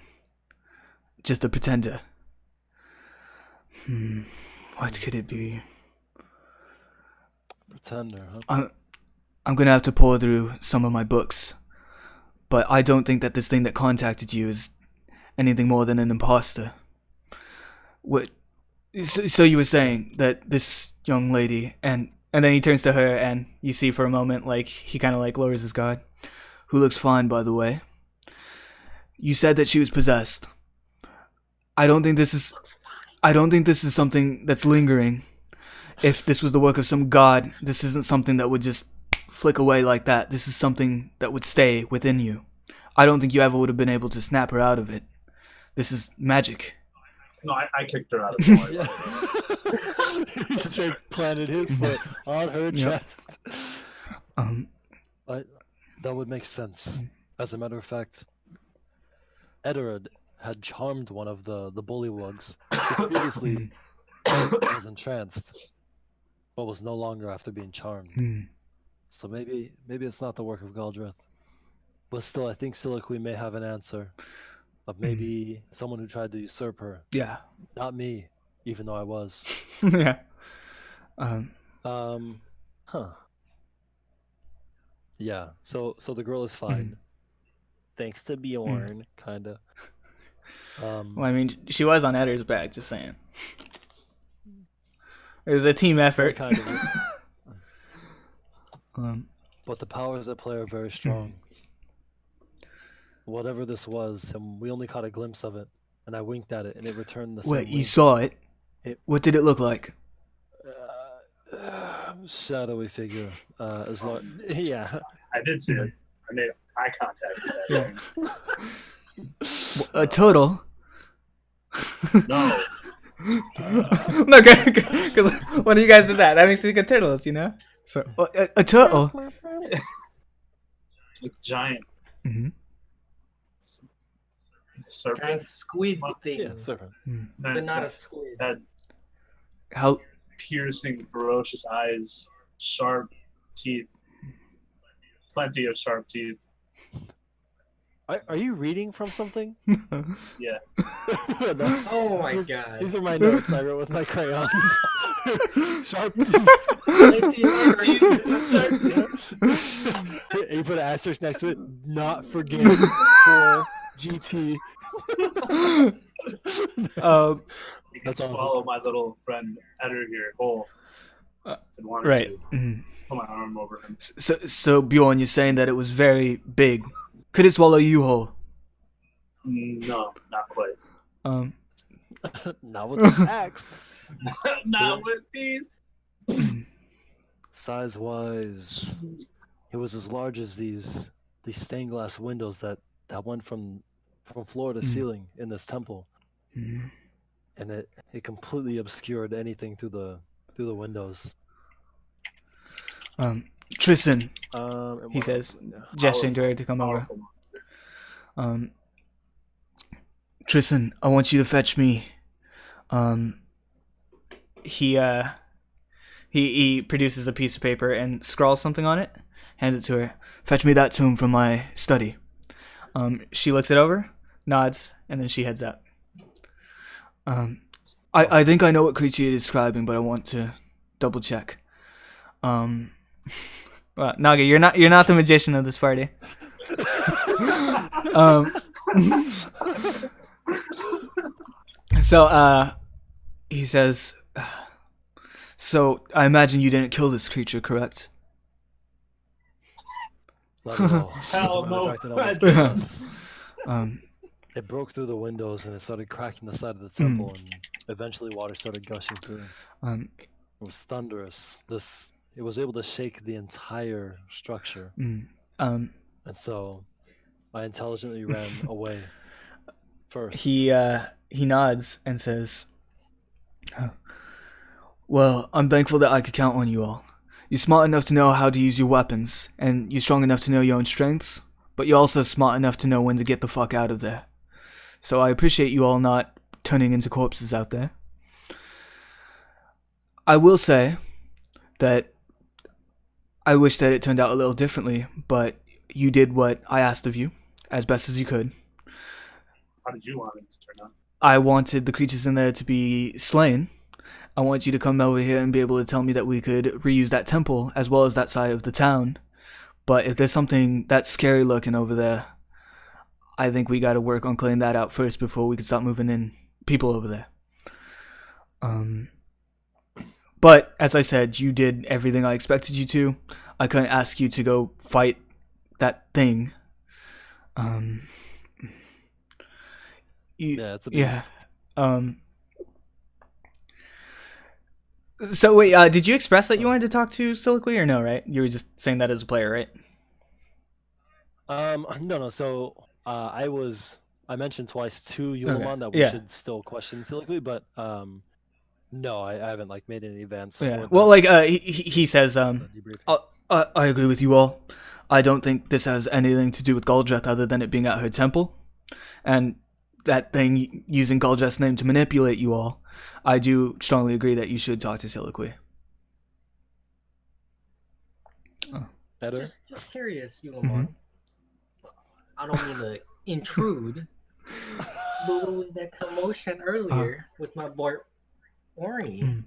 Just a pretender. What could it be? Pretender, huh? I'm gonna have to pour through some of my books. but I don't think that this thing that contacted you is anything more than an imposter. What? So you were saying that this young lady, and then he turns to her, and you see for a moment, like, he kind of like lowers his guard, who looks fine, by the way. You said that she was possessed. I don't think this is something that's lingering. If this was the work of some god, this isn't something that would just flick away like that. This is something that would stay within you. I don't think you ever would have been able to snap her out of it. This is magic. No, I kicked her out of the Yeah. He straight planted his foot on her chest. But that would make sense. As a matter of fact, Edored had charmed one of the bullywugs who previously was entranced, but was no longer after being charmed. So maybe it's not the work of Galdrith. But still, I think Siliqui may have an answer of maybe someone who tried to usurp her. Yeah. Not me, even though I was. Yeah. Huh. Yeah. So the girl is fine. Thanks to Bjorn, kinda. Well, I mean, she was on Edder's back, just saying. It was a team effort. Kind of. But the powers at play are very strong. Whatever this was, and we only caught a glimpse of it, and I winked at it, and it returned the same Wait, you wink. saw it? What did it look like? Shadowy figure. As long, yeah. I did see it. I made eye contact with that thing. A turtle? No. No, because one of you guys did that. That makes me think of turtles, you know? So a turtle. It's giant. Serpent. Giant squid thing, Yeah, serpent. but not a squid. That How? piercing, ferocious eyes, sharp teeth. Plenty of sharp teeth. Are you reading from something? Yeah. No, Oh my these, god. These are my notes I wrote with my crayons. Sharp teeth. You put an asterisk next to it. Not forget for GT. You can That's awesome. follow my little friend Eder here, Cole. Right. Put my arm over him. So Bjorn, you're saying that it was very big. Could it swallow you whole? No, not quite. Not with this axe. Not with these. Size-wise, it was as large as these stained glass windows that went from floor to ceiling in this temple, and it completely obscured anything through the windows. Tristan, And he what says, else? gesturing to her to come over. Powerful. Tristan, I want you to fetch me. He produces a piece of paper and scrawls something on it, hands it to her. Fetch me that tome from my study. She looks it over, nods, and then she heads out. I think I know what creature you're describing, but I want to double check. Well, Naga, you're not the magician of this party. So he says, so I imagine you didn't kill this creature, correct? Not at all. Hell As a matter of no. fact, it almost killed us. Um, It broke through the windows and it started cracking the side of the temple, and eventually water started gushing through. It was thunderous. It was able to shake the entire structure. And so I intelligently ran away first. He nods and says, well, I'm thankful that I could count on you all. You're smart enough to know how to use your weapons, and you're strong enough to know your own strengths, but you're also smart enough to know when to get the fuck out of there. So I appreciate you all not turning into corpses out there. I will say that I wish that it turned out a little differently, but you did what I asked of you, as best as you could. How did you want it to turn out? I wanted the creatures in there to be slain. I want you to come over here and be able to tell me that we could reuse that temple as well as that side of the town. But if there's something that's scary looking over there, I think we got to work on clearing that out first before we can start moving in people over there. But as I said, you did everything I expected you to. I couldn't ask you to go fight that thing. Yeah, it's a beast. So wait, did you express that you wanted to talk to Soliloquy or no? Right, you were just saying that as a player, right? No. So I mentioned twice to Yulamon Okay, that we yeah. should still question Soliloquy, but no, I haven't like made any advance. Yeah. toward Well, the- like he says, the debriefing. I agree with you all. I don't think this has anything to do with Goldreth other than it being at her temple, and that thing using Goldreth's name to manipulate you all. I do strongly agree that you should talk to Soliloquy. Eder? Just curious, Yulamon. Mhm. I don't mean to intrude, but what was that commotion earlier with my boy Ori?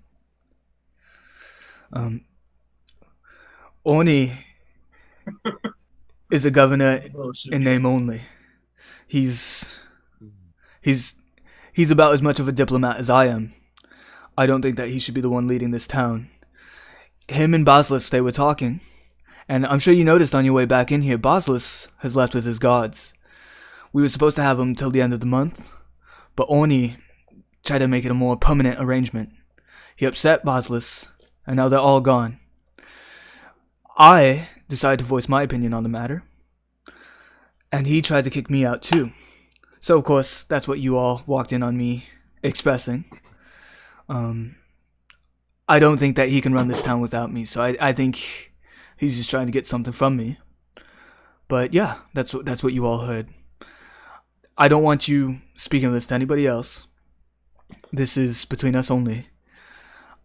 Oni is a governor Oh, shit. in name only. He's about as much of a diplomat as I am. I don't think that he should be the one leading this town. Him and Basilisk, they were talking, and I'm sure you noticed on your way back in here, Basilisk has left with his guards. We were supposed to have him till the end of the month, but Oni tried to make it a more permanent arrangement. He upset Basilisk, and now they're all gone. I decided to voice my opinion on the matter, and he tried to kick me out too. So of course, that's what you all walked in on me expressing. I don't think that he can run this town without me, so I think he's just trying to get something from me. But yeah, that's what you all heard. I don't want you speaking of this to anybody else. This is between us only.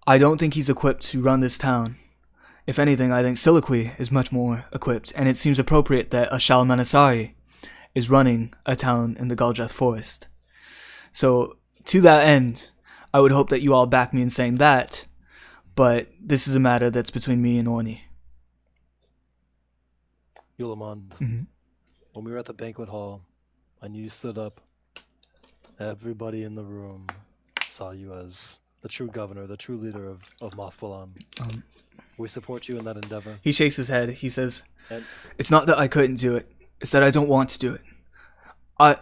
I don't think he's equipped to run this town. If anything, I think Soliloquy is much more equipped, and it seems appropriate that a Shalmanasari is running a town in the Goldreth Forest. So, to that end, I would hope that you all back me in saying that, but this is a matter that's between me and Orni. Yulamon, Mhm. when we were at the banquet hall and you stood up, everybody in the room saw you as the true governor, the true leader of Mothbalan. Um, We support you in that endeavor. He shakes his head. He says, And "It's not that I couldn't do it. It's that I don't want to do it.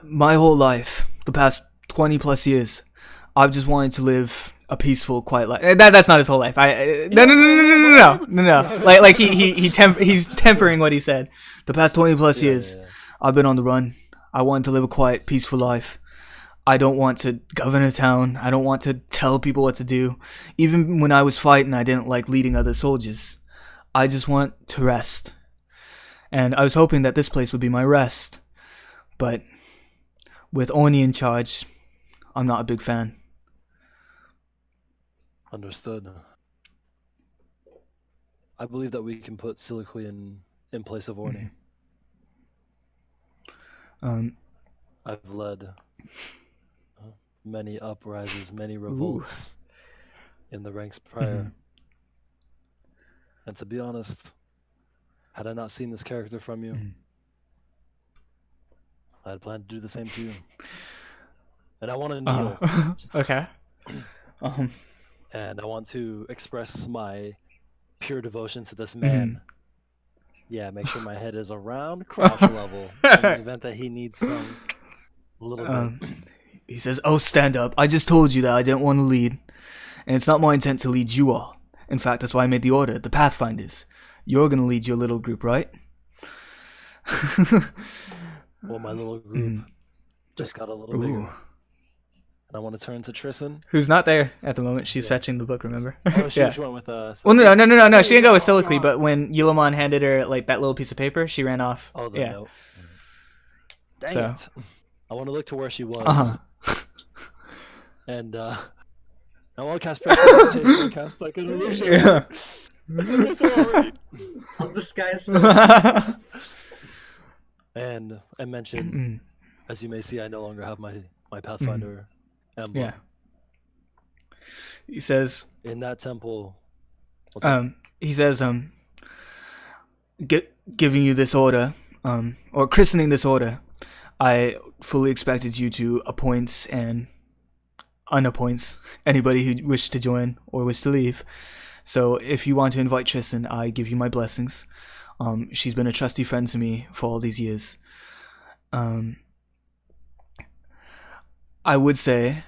My whole life, the past 20 plus years, I've just wanted to live a peaceful, quiet life. That's not his whole life. No. Like he's tempering what he said. The past 20 plus years, I've been on the run. I want to live a quiet, peaceful life. I don't want to govern a town. I don't want to tell people what to do. Even when I was fighting, I didn't like leading other soldiers. I just want to rest. And I was hoping that this place would be my rest. But with Orni in charge, I'm not a big fan." Understood. I believe that we can put Soliloquy in place of Orni. I've led many uprises, many revolts in the ranks prior. And to be honest, had I not seen this character from you, I had planned to do the same to you. And I want to kneel, Okay. and I want to express my pure devotion to this man. Yeah, make sure my head is around crouch level in the event that he needs some little bit. He says, "Oh, stand up. I just told you that I didn't want to lead. And it's not my intent to lead you all. In fact, that's why I made the order, the Pathfinders. You're going to lead your little group, right?" Well, my little group just got a little bigger. And I want to turn to Tristan. Who's not there at the moment. She's fetching the book, remember? Oh, she Yeah. went with us. Well, no. She didn't go with Soliloquy, but when Yulamon handed her like that little piece of paper, she ran off. Oh, the yeah. note. Dang So. it. I want to look to where she was. And I want to cast pressure. Cast like an illusion. Yeah. I'll disguise And I mentioned, as you may see, I no longer have my Pathfinder emblem. Yeah. He says, In that temple. what's up? he says, giving you this order, or christening this order, I fully expected you to appoint and unappoint anybody who wished to join or wished to leave. So if you want to invite Tristan, I give you my blessings. She's been a trusty friend to me for all these years. I would say,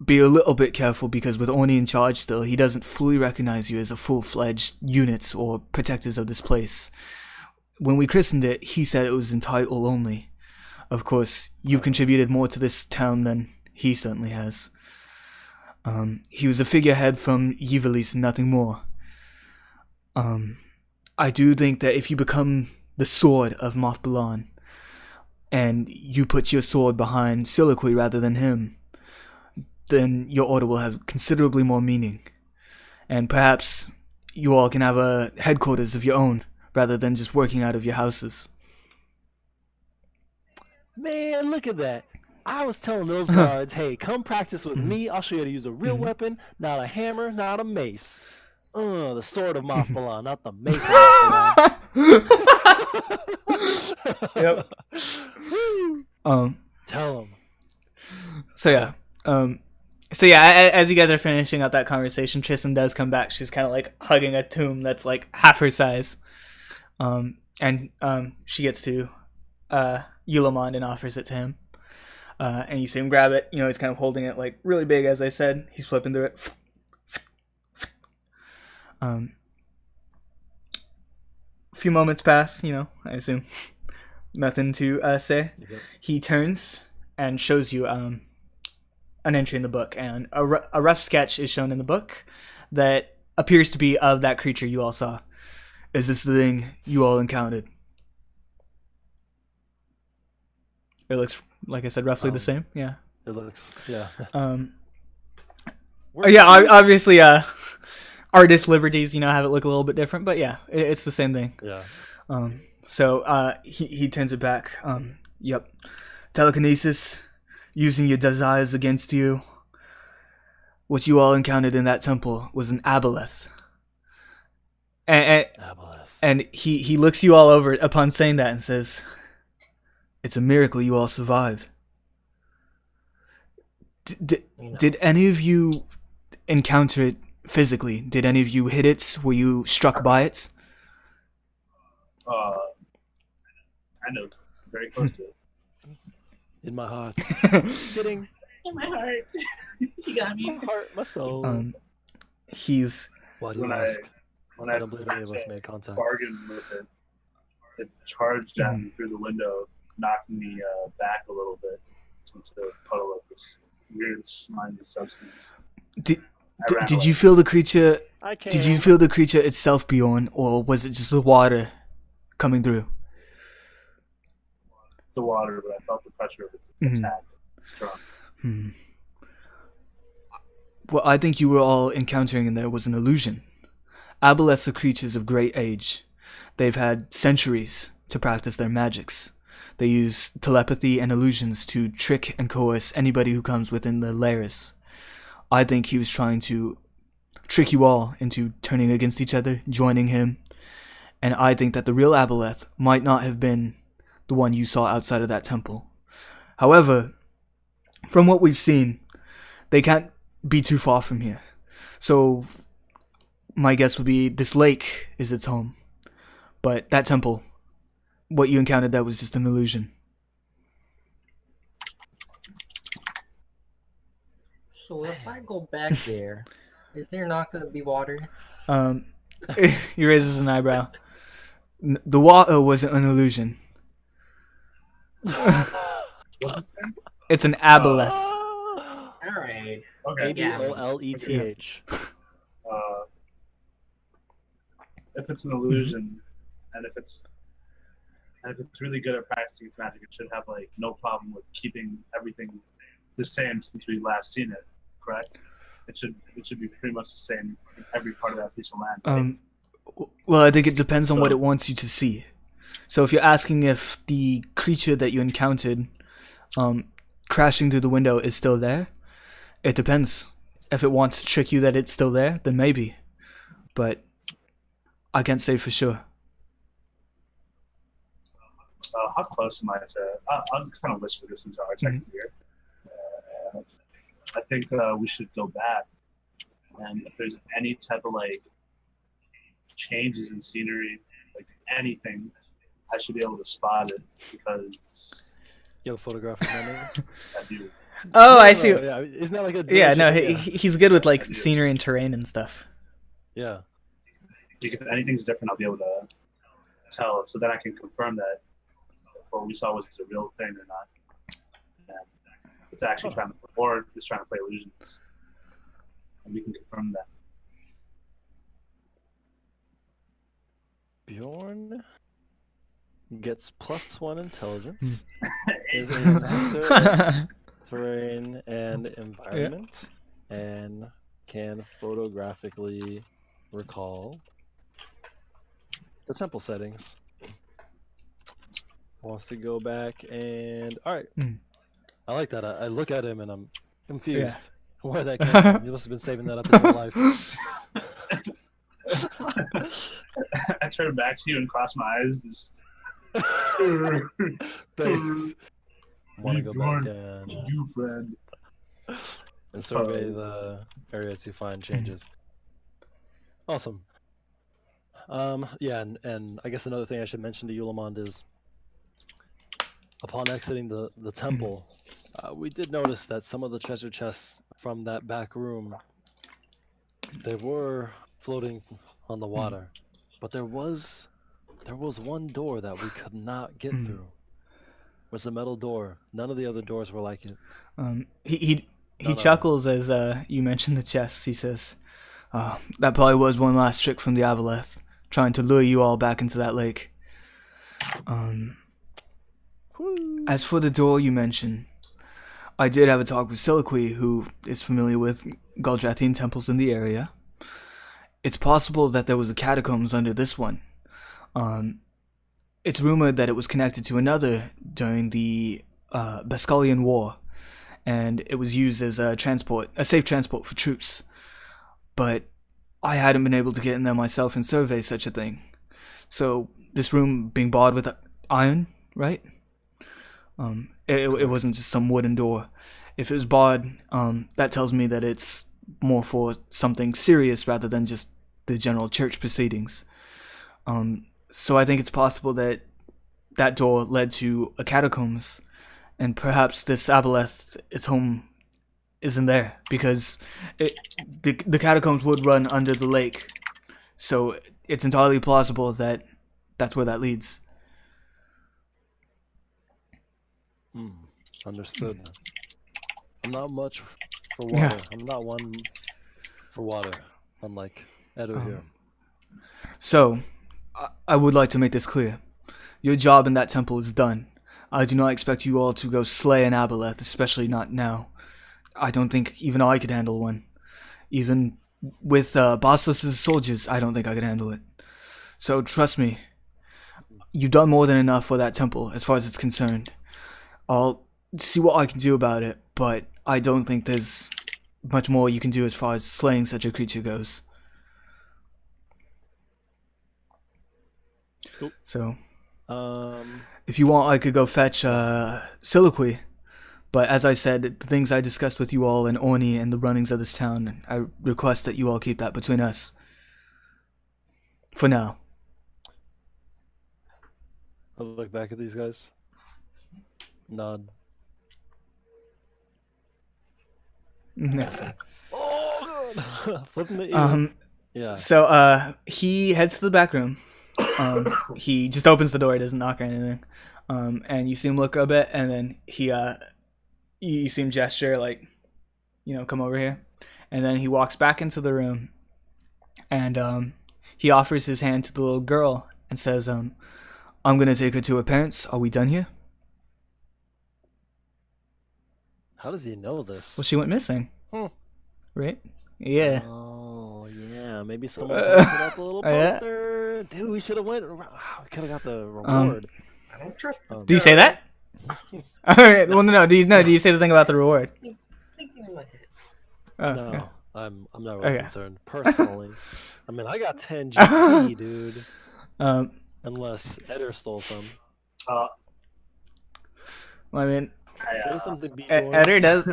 be a little bit careful, because with Orny in charge still, he doesn't fully recognize you as a full-fledged unit or protectors of this place. When we christened it, he said it was in title only. Of course, you've contributed more to this town than he certainly has. He was a figurehead from Yvelisse, nothing more. I do think that if you become the sword of Moff Balan, and you put your sword behind Soliloquy rather than him, then your order will have considerably more meaning. And perhaps you all can have a headquarters of your own, rather than just working out of your houses. Man, look at that. I was telling those guards, hey, come practice with me. I'll show you how to use a real weapon, not a hammer, not a mace. The sword of Moff Balan, not the mace of Moff Balan. Yep. Tell him. So yeah, as you guys are finishing up that conversation, Tristan does come back. She's kind of like hugging a tomb that's like half her size. And she gets to Yulamond and offers it to him. And you see him grab it. You know, he's kind of holding it like really big, as I said. He's flipping through it. A few moments pass, you know, I assume. Nothing to say. Okay. He turns and shows you an entry in the book, and a rough sketch is shown in the book that appears to be of that creature you all saw. Is this the thing you all encountered? It looks, like I said, roughly the same. Yeah. It looks, yeah. Obviously, artist liberties, you know, have it look a little bit different, but yeah, it's the same thing. Yeah. So he turns it back. Yep. Telekinesis, using your desires against you. What you all encountered in that temple was an aboleth. And he looks you all over upon saying that and says, "It's a miracle you all survived." Did any of you encounter it physically? Did any of you hit it? Were you struck by it? I know, very close to it. In my heart. Kidding. In my heart. You got me. My heart, my soul. He's... Why do you When ask? I I don't believe any of us made contact. bargained with it, it charged at me through the window, knocked me back a little bit into a puddle of this weird slimy substance. Did I ran you feel the creature? I can't. Did you feel the creature itself, Bjorn, or was it just the water coming through? the water, but I felt the pressure of its attack strong. What I think you were all encountering in there was an illusion. Aboleths are creatures of great age. They've had centuries to practice their magics. They use telepathy and illusions to trick and coerce anybody who comes within their lairs. I think he was trying to trick you all into turning against each other, joining him, and I think that the real Aboleth might not have been the one you saw outside of that temple. However, from what we've seen, they can't be too far from here. So my guess would be this lake is its home. But that temple, what you encountered, that was just an illusion. So if I go back there, is there not going to be water? He raises an eyebrow. The water wasn't an illusion. What's its name? It's an Aboleth. Alright. Okay. Aboleth. If it's an illusion, and if it's really good at practicing its magic, it should have like no problem with keeping everything the same since we last seen it. Correct? It should be pretty much the same in every part of that piece of land. Right? Well, I think it depends on what it wants you to see. So if you're asking if the creature that you encountered crashing through the window is still there, it depends. If it wants to trick you that it's still there, then maybe. But I can't say for sure. how close am I to? I'll just kind of whisper this into Artek's ear. I think we should go back, and if there's any type of like changes in scenery, like anything, I should be able to spot it because You have a photographic memory? Oh, I do. I see. Yeah, isn't that like a Yeah, no, yeah. he's good with like scenery and terrain and stuff. Yeah. If anything's different, I'll be able to tell, so then I can confirm that what we saw was a real thing or not. And it's actually trying to, or it's trying to play illusions, and we can confirm that. Bjorn gets +1 intelligence. Is a master terrain and environment, and can photographically recall the temple settings. Wants to go back and all right. I like that. I look at him and I'm confused where that came from. You must have been saving that up his whole life. I turn back to you and cross my eyes. Just... Thanks. Want to go back You friend. and survey the area to find changes. Awesome. Yeah, and I guess another thing I should mention to Yulamond is, upon exiting the temple, we did notice that some of the treasure chests from that back room, they were floating on the water, but there was one door that we could not get through. It was a metal door. None of the other doors were like it. He chuckles as you mention the chests. He says, that probably was one last trick from the Aboleth, trying to lure you all back into that lake. As for the door you mentioned, I did have a talk with Siliqui, who is familiar with Galdrathian temples in the area. It's possible that there was a catacombs under this one. It's rumored that it was connected to another during the Beskalian War, and it was used as a safe transport for troops. But I hadn't been able to get in there myself and survey such a thing. So this room being barred with iron, right? It wasn't just some wooden door. If it was barred, that tells me that it's more for something serious rather than just the general church proceedings. So I think it's possible that that door led to a catacombs, and perhaps this Aboleth, its home, isn't there, because the catacombs would run under the lake. So it's entirely plausible that that's where that leads. Understood. I'm not much for water. Yeah. I'm not one for water, unlike Edo here. So, I would like to make this clear. Your job in that temple is done. I do not expect you all to go slay an Aboleth, especially not now. I don't think even I could handle one. Even with Bossless' soldiers, I don't think I could handle it. So trust me, you've done more than enough for that temple as far as it's concerned. I'll see what I can do about it, but I don't think there's much more you can do as far as slaying such a creature goes. Cool. So, if you want, I could go fetch Siliqui. But as I said, the things I discussed with you all and Orni and the runnings of this town, I request that you all keep that between us. For now. I'll look back at these guys. Nod. Oh, God! Flipping the ear. Yeah. So he heads to the back room. He just opens the door, he doesn't knock or anything. And you see him look a bit, and then you see him gesture like, come over here. And then he walks back into the room, and he offers his hand to the little girl and says, I'm gonna take her to her parents. Are we done here? How does he know this? Well, she went missing. Right? Yeah. Oh, yeah. Maybe someone posted up a little Yeah. poster. Dude, we should have went. We could have got the reward. I don't trust this Do you say that? Alright, well, no. Do you say the thing about the reward? Thinking in my head. Oh, No, okay. I'm not really Okay. concerned personally. I mean, I got 10 GP, dude. Um, Unless Eder stole some. I mean, Say something, E- Bjorn. Eder does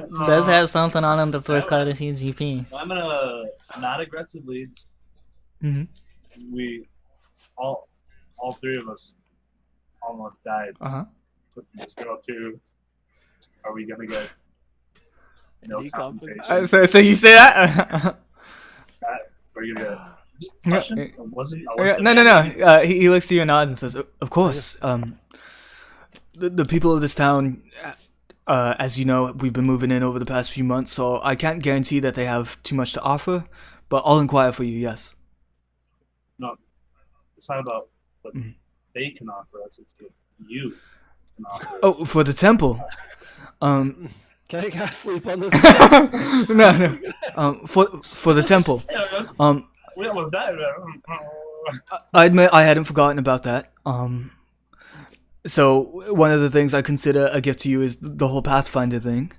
have something on him that's worth quite a few GP. I'm gonna not aggressive leads. Mhm. We all three of us almost died. Uh-huh. With this girl too. Are we gonna get no Any compensation? So you say that? Are you gonna get question? I wasn't No. He looks to you and nods and says, "Of course. The people of this town, as you know, we've been moving in over the past few months, so I can't guarantee that they have too much to offer, but I'll inquire for you. Yes." No, it's not about what Mhm. they can offer us. It's what you can offer. Oh, for the temple. Can I guys sleep on this? No. For the temple. We almost died. I admit I hadn't forgotten about that. So one of the things I consider a gift to you is the whole Pathfinder thing.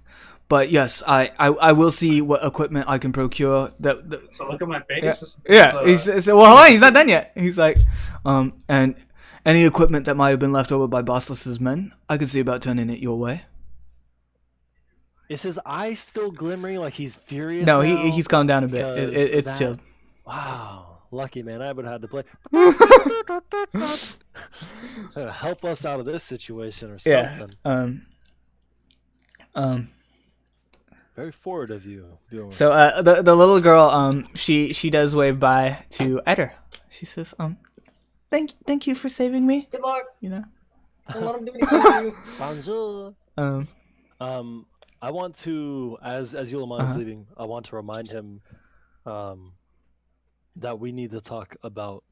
But yes, I will see what equipment I can procure. So look at my face. Yeah. Just- Yeah. Well, hold on, he's not done yet. He's like, and any equipment that might have been left over by Bossless's men, I could see about turning it your way. Is his eye still glimmering like he's furious? No, now? he's calmed down a bit. Because It's that- chilled. Wow, lucky man. I would have had to play. Help us out of this situation or Yeah. something. Very forward of you, Bjorn. So the little girl she does wave bye to Eder. She says thank you for saving me. Good luck. You know. Don't let him do anything to you. Bonjour. I want to, as Yuliman is leaving, I want to remind him, that we need to talk about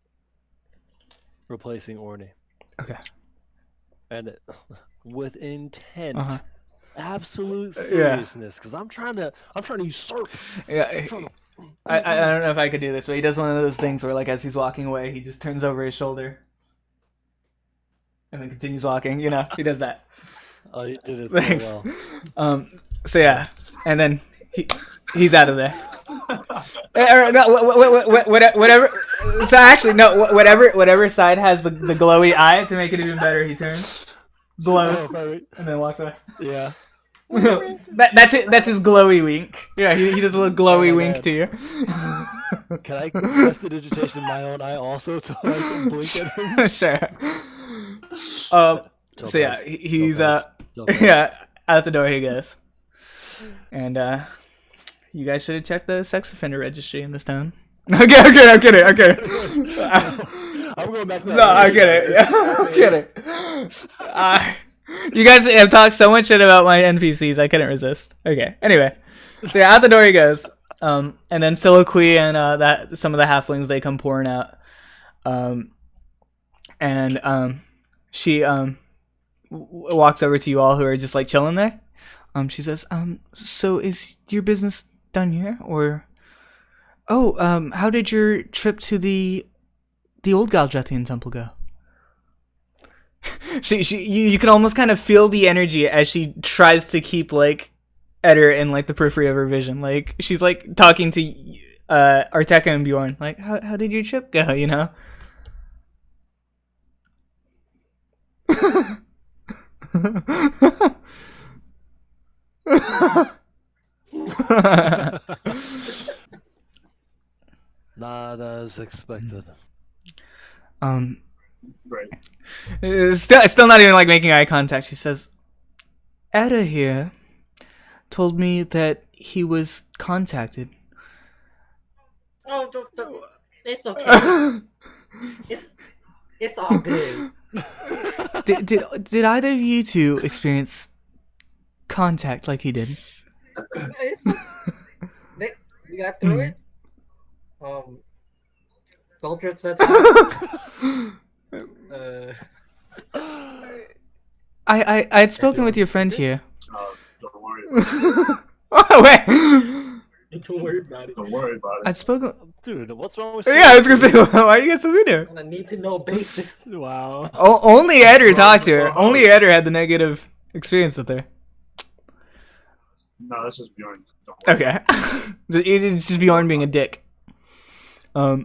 replacing Orny, Okay. and with intent, Uh-huh. absolute Yeah. seriousness, because I'm trying to usurp. Yeah. I'm trying to- I don't know if I could do this, but he does one of those things where, like, as he's walking away, he just turns over his shoulder and then continues walking. You know, he does that. Oh, you did it Thanks. so well. So yeah, and then he's out of there. Or no, whatever. So actually, no, whatever side has the glowy eye to make it even better, he turns, blows, Oh, perfect. and then walks away. Yeah. That's it. That's his glowy wink. Yeah, he does a little glowy Oh my wink God. to you. Can I press the digitation in my own eye also to like blink at him? Sure. So yeah, Don't he's pass. Don't pass. yeah, out the door he goes. And you guys should have checked the sex offender registry in this town. Okay, I'm kidding. I'm going back to that. No, I get it. I get it. You guys have talked so much shit about my NPCs, I couldn't resist. Okay, anyway. So yeah, out the door he goes. And then Soliloquy and that some of the halflings, they come pouring out. She walks over to you all who are just like chilling there. She says, so is your business done here? Or how did your trip to the old Galdrethian temple go? You can almost kind of feel the energy as she tries to keep like Eder in like the periphery of her vision. Like she's like talking to Arteka and Bjorn. Like, how did your trip go? You know. Not as expected. Right. Still not even like making eye contact. She says, Eder here told me that he was contacted. Oh, it's okay. It's all good. Did either of you two experience contact like he did? We got through it. Doldred said I had spoken with your friend here. Don't worry. About Oh, wait. don't worry about it. Don't worry about it. I'd spoken. Dude, what's wrong with Yeah, I was gonna say, why you get so mean? On a need to know basis. Wow. Only Eder talked to her. Only Eder had the negative experience with her. No, that's just Bjorn. Don't worry. Okay. It's just Bjorn being a dick. I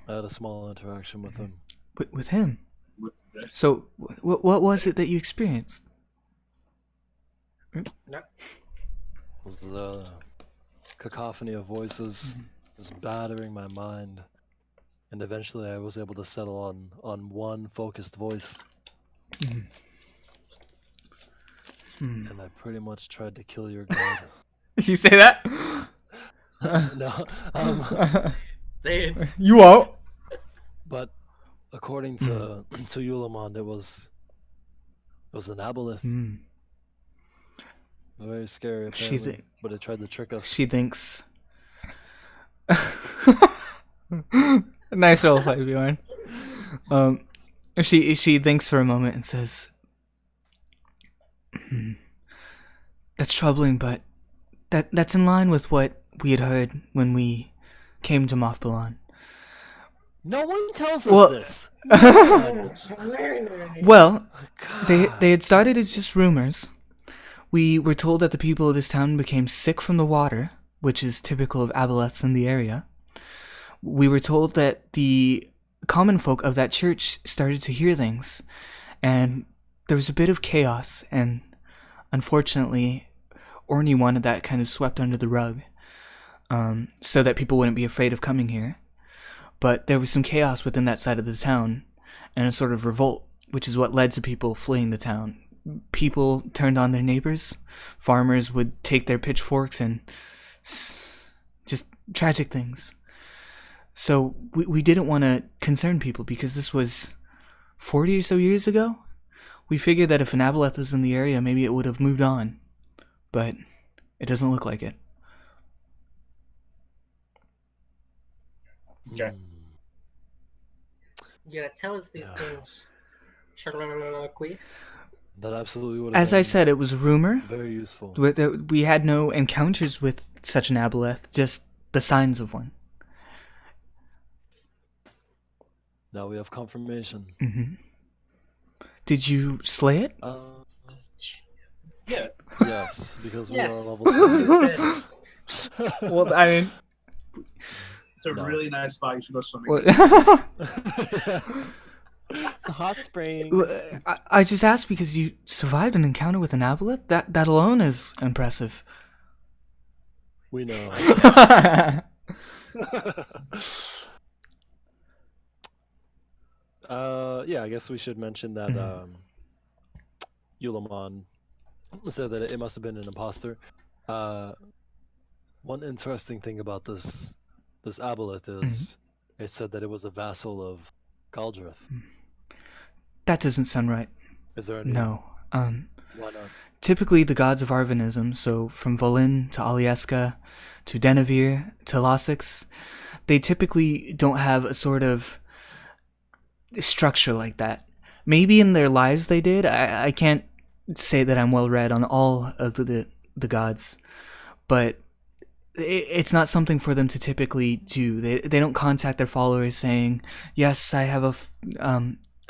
had a small interaction with him. With him. With this. So, what was it that you experienced? Was the cacophony of voices just battering my mind, and eventually I was able to settle on one focused voice. And I pretty much tried to kill your god. You say that? No, Say it. You won't. but according to Yulamond, it was an aboleth. Very scary, She apparently, but it tried to trick us. She thinks. Nice role play, Bjorn. She thinks for a moment and says, "That's troubling, but that's in line with what we had heard when we came to Mothbalon." No one tells us Well- this. Well, they had started as just rumors. We were told that the people of this town became sick from the water, which is typical of aboleths in the area. We were told that the common folk of that church started to hear things, and there was a bit of chaos, and unfortunately, Orny wanted that kind of swept under the rug, so that people wouldn't be afraid of coming here. But there was some chaos within that side of the town, and a sort of revolt, which is what led to people fleeing the town. People turned on their neighbors. Farmers would take their pitchforks and just tragic things. So we didn't want to concern people because this was 40 or so years ago. We figured that if an aboleth was in the area, maybe it would have moved on. But it doesn't look like it. Okay. You gotta tell us these Yeah. things. Charlalalaquid. That absolutely would have As I said, it was a rumor. very useful. We had no encounters with such an aboleth, just the signs of one. Now we have confirmation. Did you slay it? Yeah. Yes, because we Yes. are level 2. Well, I mean, It's a No. really nice spot. You should go swimming. It's a hot spring. I just asked because you survived an encounter with an aboleth. That alone is impressive. We know. Yeah, I guess we should mention that Yulamon said that it must have been an imposter. One interesting thing about this aboleth is it said that it was a vassal of Galdrith. That doesn't sound right. Is there any? No. Why not? Typically, the gods of Arvanism, so from Volin to Alieska to Denevir to Lasix, they typically don't have a sort of structure like that. Maybe in their lives they did. I can't say that I'm well read on all of the gods, but it's not something for them to typically do. They don't contact their followers saying, "Yes, I have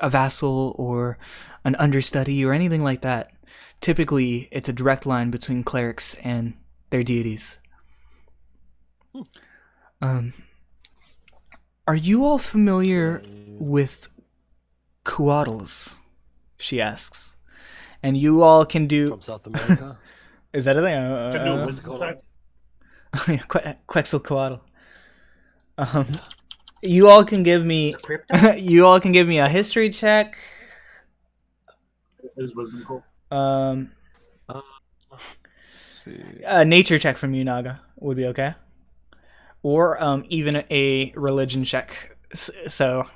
a vassal or an understudy" or anything like that. Typically, it's a direct line between clerics and their deities. Are you all familiar with Kuatls? She asks. And you all can do... From South America? Is that a thing? Should do a what's wisdom going check. Quetzalcoatl. You all can give me... Crypto? You all can give me a history check. Is wisdom cool? Let's see. A nature check from you, Naga, would be okay. Or even a religion check. So,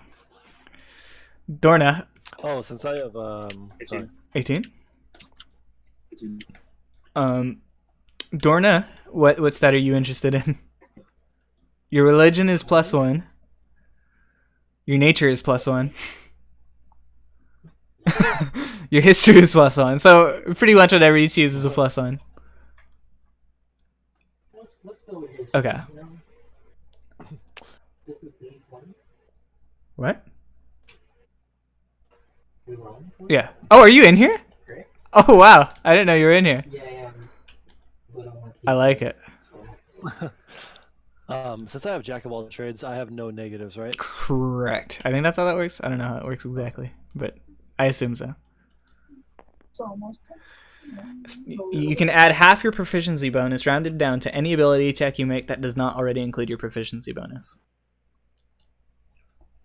Dorna, Oh, since I have sorry. 18. 18. Dorna, what stat are you interested in? Your religion is +1. Your nature is +1. Your history is +1. So pretty much whatever you choose is a +1. Let's go with this. Okay. You know? This is D20. What? We wrong? Yeah. Oh, are you in here? Great. Oh wow, I didn't know you were in here. Yeah, yeah. But I'm like, I like it. Since I have Jack of all trades, I have no negatives, right? Correct. I think that's how that works. I don't know how it works exactly, but I assume so. You can add half your proficiency bonus rounded down to any ability check you make that does not already include your proficiency bonus.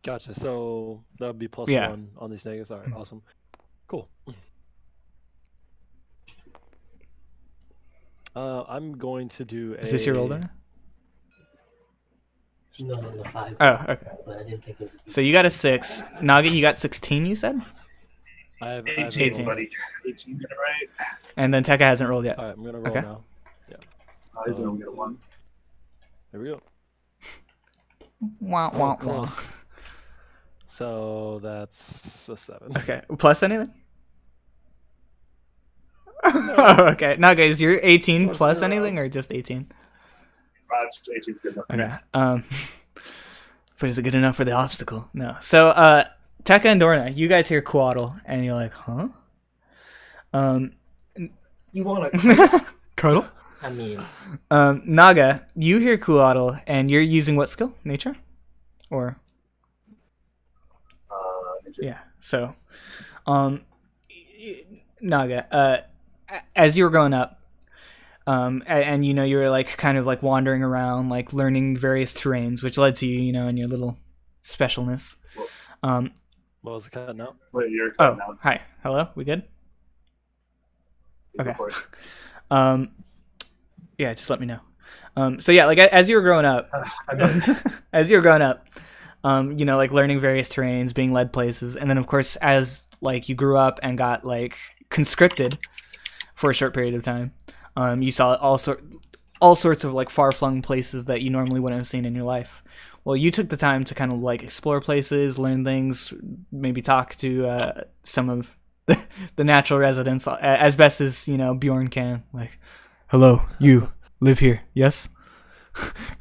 Gotcha. So that would be plus Yeah. 1 on these negatives. All right, awesome. Cool. I'm going to do a. Is this your roll, Donna? No, 5. Oh, okay. But I didn't think it would be. So you got a 6. Naga, you got 16, you said? I have 18, 18. buddy. 18, get it right. And then Tekka hasn't rolled yet. All right, I'm gonna roll Okay. now. Oh, he's gonna get 1. Here we go. Wah, Oh, wah, wah. close. So that's a 7. Okay. Plus anything? Oh, okay. Naga, is your 18 plus anything or just 18? Just 18's good enough. for me. Okay. But is it good enough for the obstacle? No. So, Tekka and Dorna, you guys hear Quaddle, and you're like, huh? You want to? Cuddle? I mean, Naga, you hear Quaddle, and you're using what skill? Nature? Or yeah. So, Naga, as you were growing up, and you know you were like kind of like wandering around, like learning various terrains, which led to you, you know, in your little specialness. What was it cutting out? Wait, you're Oh, cutting out. hi, hello, we good? Okay. Of course. Yeah, just let me know. So yeah, like as you were growing up, I bet. as you were growing up, you know, like learning various terrains, being led places, and then of course as like you grew up and got like conscripted for a short period of time, you saw all sorts of like far-flung places that you normally wouldn't have seen in your life. Well, you took the time to kind of like explore places, learn things, maybe talk to some of the natural residents as best as, you know, Bjorn can. Like, hello, you live here, yes?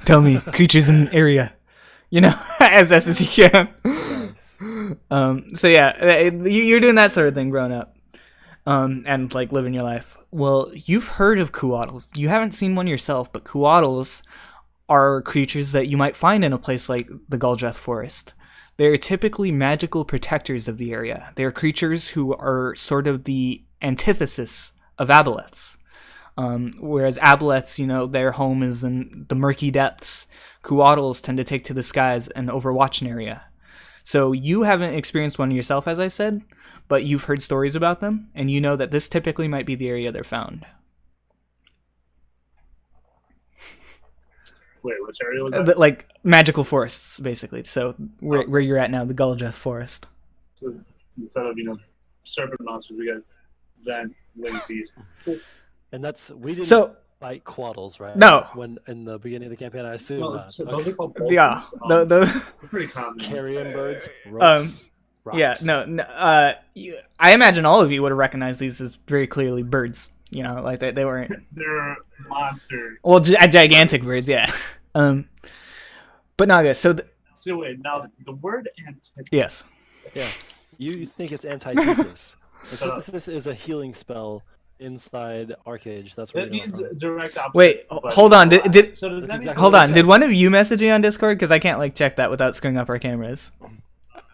Tell me, creatures in the area, you know, as best as you can. Nice. So yeah, you're doing that sort of thing growing up, and like living your life. Well, you've heard of Kuaddles. You haven't seen one yourself, but Kuaddles are creatures that you might find in a place like the Guldreth Forest. They are typically magical protectors of the area. They are creatures who are sort of the antithesis of aboleths. Whereas aboleths, you know, their home is in the murky depths. Kuaddles tend to take to the skies and overwatch an area. So you haven't experienced one yourself, as I said, but you've heard stories about them, and you know that this typically might be the area they're found. Wait, which area was that? Like magical forests, basically. So where you're at now, the Guldreth Forest. So instead of, you know, serpent monsters, we got giant winged beasts. And that's we didn't So fight Quaddles, right? No. When in the beginning of the campaign, I assume No, not. so Okay. those are called yeah, vultures. the They're pretty common. Carrion birds, rocks. yeah, no, I imagine all of you would have recognized these as very clearly birds. You know, like they weren't. They're monsters. Well, gigantic birds, yeah. But Naga, so So wait, now the word antithesis. yes. Yeah. You think it's antithesis. Antithesis is a healing spell inside Arcade. That's where That you're means going from. direct opposite. Wait, but hold on. it's Did so does That's that mean exactly hold what on? it Did said. one of you message me on Discord? Because I can't like check that without screwing up our cameras.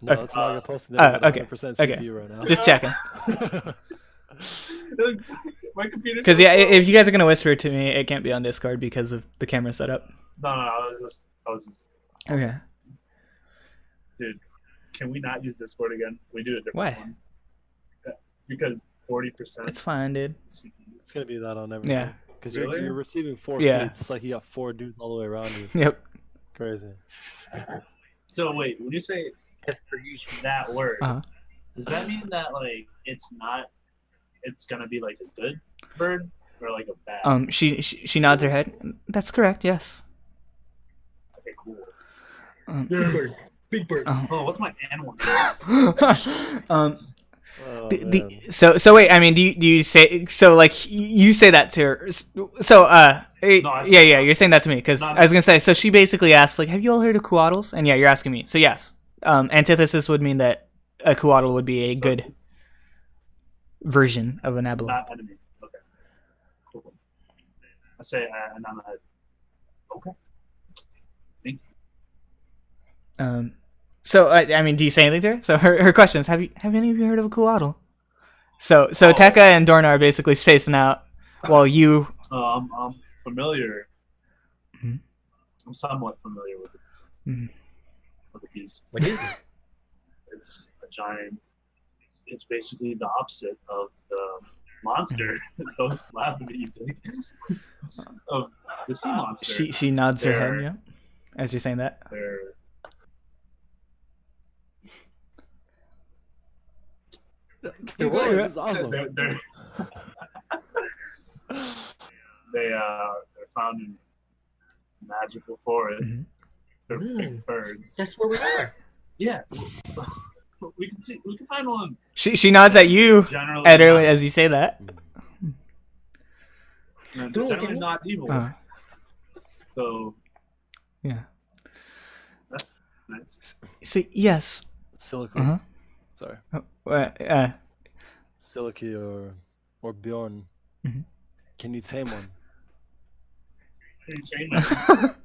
No, it's not gonna post it. It's okay, 100% okay. CPU right now. Just checking. my computer? Because yeah, if you guys are gonna whisper to me, it can't be on Discord because of the camera setup. No, I was just, Okay. dude. Can we not use Discord again? We do a different Why? one. Yeah, because 40%. It's fine, dude. It's gonna be that on everything. Yeah. Because Really? you're receiving 4 Yeah. feeds. It's like you got 4 dudes all the way around you. Yep. Crazy. So wait, when you say as per usual. that word, Uh-huh. does that mean that like it's gonna be like a good bird or like a bad? She nods her head. That's correct. Yes. Okay, cool. Big bird. Big bird. Oh, what's my animal? um. Oh, The, man. so wait. I mean, do you say so? Like you say that to her. So yeah. You're saying that to me because I was gonna say. So she basically asked like, "Have you all heard of Kuaddles?" And yeah, you're asking me. So yes. Antithesis would mean that a Kuaddle would be a good It's version of an aboleth. not enemy. Okay. Cool. I say and I'm okay. Thank you. So I mean, do you say anything to her? So her question is, have any of you heard of a Kuaddle? So Tekka and Dorna are basically spacing out, while you. I'm familiar. Mhm. I'm somewhat familiar with Mhm. the beast. What is it? It's a giant. It's basically the opposite of the monster. Don't laugh at me, you dick. Of the sea monster. She nods her head, They're- yeah, as you're saying that. They're Keep going. This is awesome. they're they're found in magical forests. Mhm. They're big birds. That's where we are. Yeah. We can find one. She nods at you, Generally, Eder, not, as you say that. and they're Dude, generally can we- not evil. So Yeah. that's nice. So yes. Silica. Uh-huh. Sorry. Silica or Bjorn. Mhm. Can you tame one? Can you change that?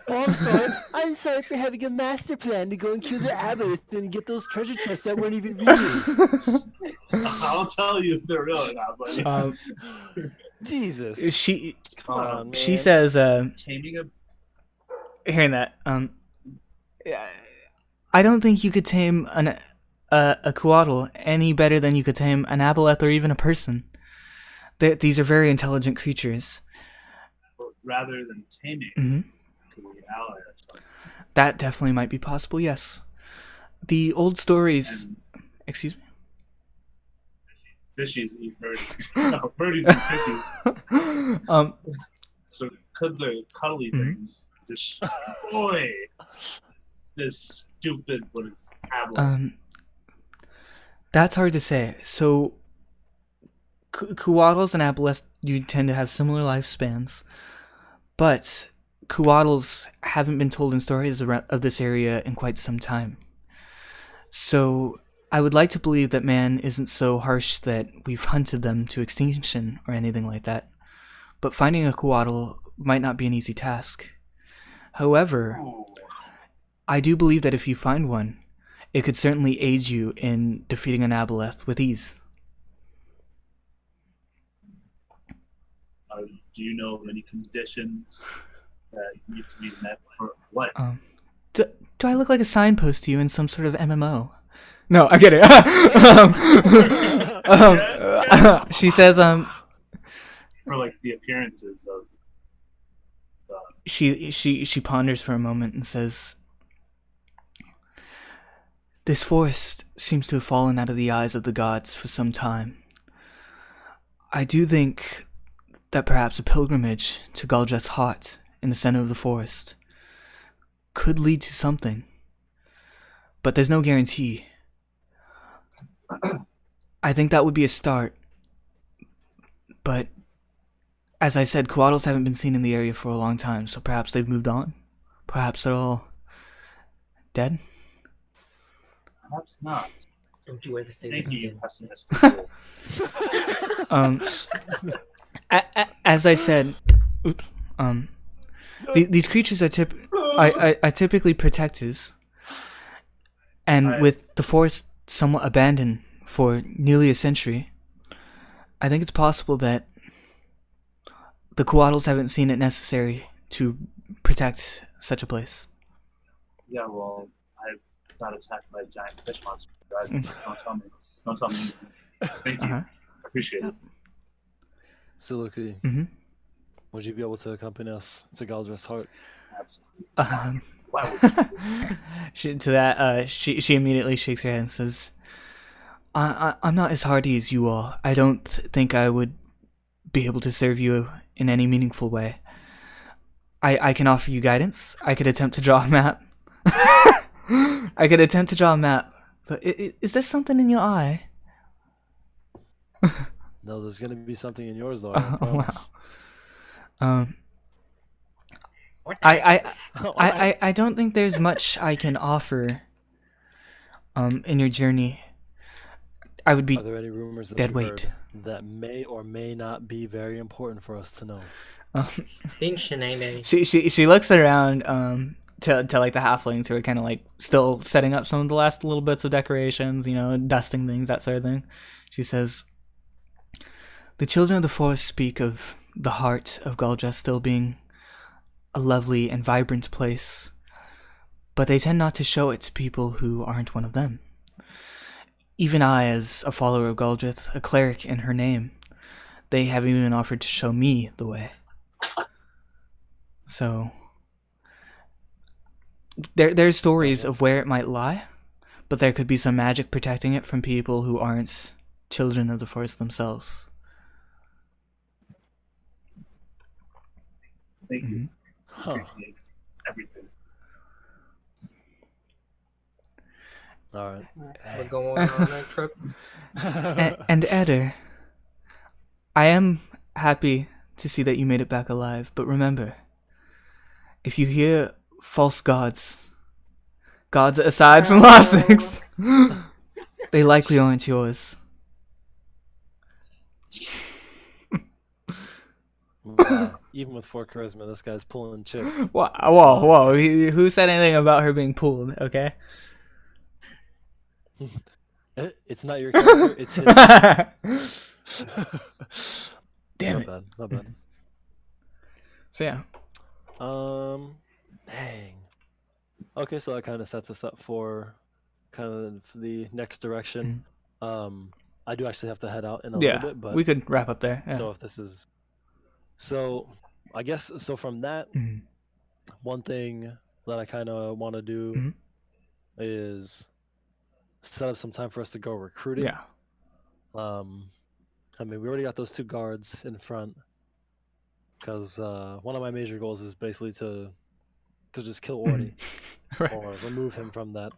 Oh, I'm sorry for having a master plan to go and kill the abbot and get those treasure chests that weren't even real. I'll tell you if they're real or not, but Jesus. she Come on, she man. says, taming a hearing that, I don't think you could tame a Kuatl any better than you could tame an Aboleth or even a person. These are very intelligent creatures. rather than taming, Hmm. could we ally ourselves? That definitely might be possible. Yes. The old stories. And Excuse me. fishies eat birdies. No, birdies eat fishies. So could the cuddly thing destroy this stupid what is tablet? That's hard to say. So, Kuatls and Aboleths do tend to have similar lifespans, but Kuatls haven't been told in stories of this area in quite some time. So, I would like to believe that man isn't so harsh that we've hunted them to extinction or anything like that. But finding a Kuatl might not be an easy task. However, Oh, I do believe that if you find one, it could certainly aid you in defeating an Aboleth with ease. do you know of any conditions that need to be met for what? Do I look like a signpost to you in some sort of MMO? No, I get it. She says, For like the appearances of she ponders for a moment and says, "This forest seems to have fallen out of the eyes of the gods for some time. I do think that perhaps a pilgrimage to Galdreth's heart in the center of the forest could lead to something. But there's no guarantee. I think that would be a start. But as I said, Kuatls haven't been seen in the area for a long time, so perhaps they've moved on. Perhaps they're all dead." perhaps not. Don't you ever say Thank that you, you again. pessimistic fool. As I said, oops. These creatures are typically protectors, and Right. with the forest somewhat abandoned for nearly a century, I think it's possible that the Kuatls haven't seen it necessary to protect such a place. Yeah, well, I got attacked by a giant fish monster. Guys, don't tell me. Don't tell me. Thank you. Uh-huh. I appreciate it. Siluki, Mhm. would you be able to accompany us to Galdreth's heart? Absolutely. Um, Why would you? she immediately shakes her head and says, I'm not as hardy as you all. I don't think I would be able to serve you in any meaningful way. I can offer you guidance. I could attempt to draw a map. But is there something in your eye? No, there's gonna be something in yours though. Oh, I promise. What the heck? I don't think there's much I can offer in your journey. I would be Are there any rumors that dead we've weight. heard that may or may not be very important for us to know? um, Think Shanae. she looks around to like the halflings who are kind of like still setting up some of the last little bits of decorations, dusting things, that sort of thing. She says, "The children of the forest speak of the heart of Galja still being a lovely and vibrant place, but they tend not to show it to people who aren't one of them. Even I, as a follower of Galdraith, a cleric in her name, they haven't even offered to show me the way. So there's stories of where it might lie, but there could be some magic protecting it from people who aren't children of the forest themselves." Thank you. Huh. Appreciate everything. All right. We're going on a trip. And Eder, I am happy to see that you made it back alive, but remember, if you hear false gods aside from Lasix, they likely aren't yours. Wow. Even with 4 charisma, this guy's pulling chicks. Whoa. Who said anything about her being pulled, okay? It's not your character, it's his. Damn Not it. bad, not bad. So yeah. Dang. Okay, so that kind of sets us up for kind of the next direction. I do actually have to head out in a Yeah, little bit, but we could wrap up there. Yeah. so if this is, so I guess so from that, Mhm. one thing that I kind of want to do Mhm. is set up some time for us to go recruiting. Yeah. I mean, we already got those 2 guards in front because one of my major goals is basically to just kill Orny Right. or remove him from that.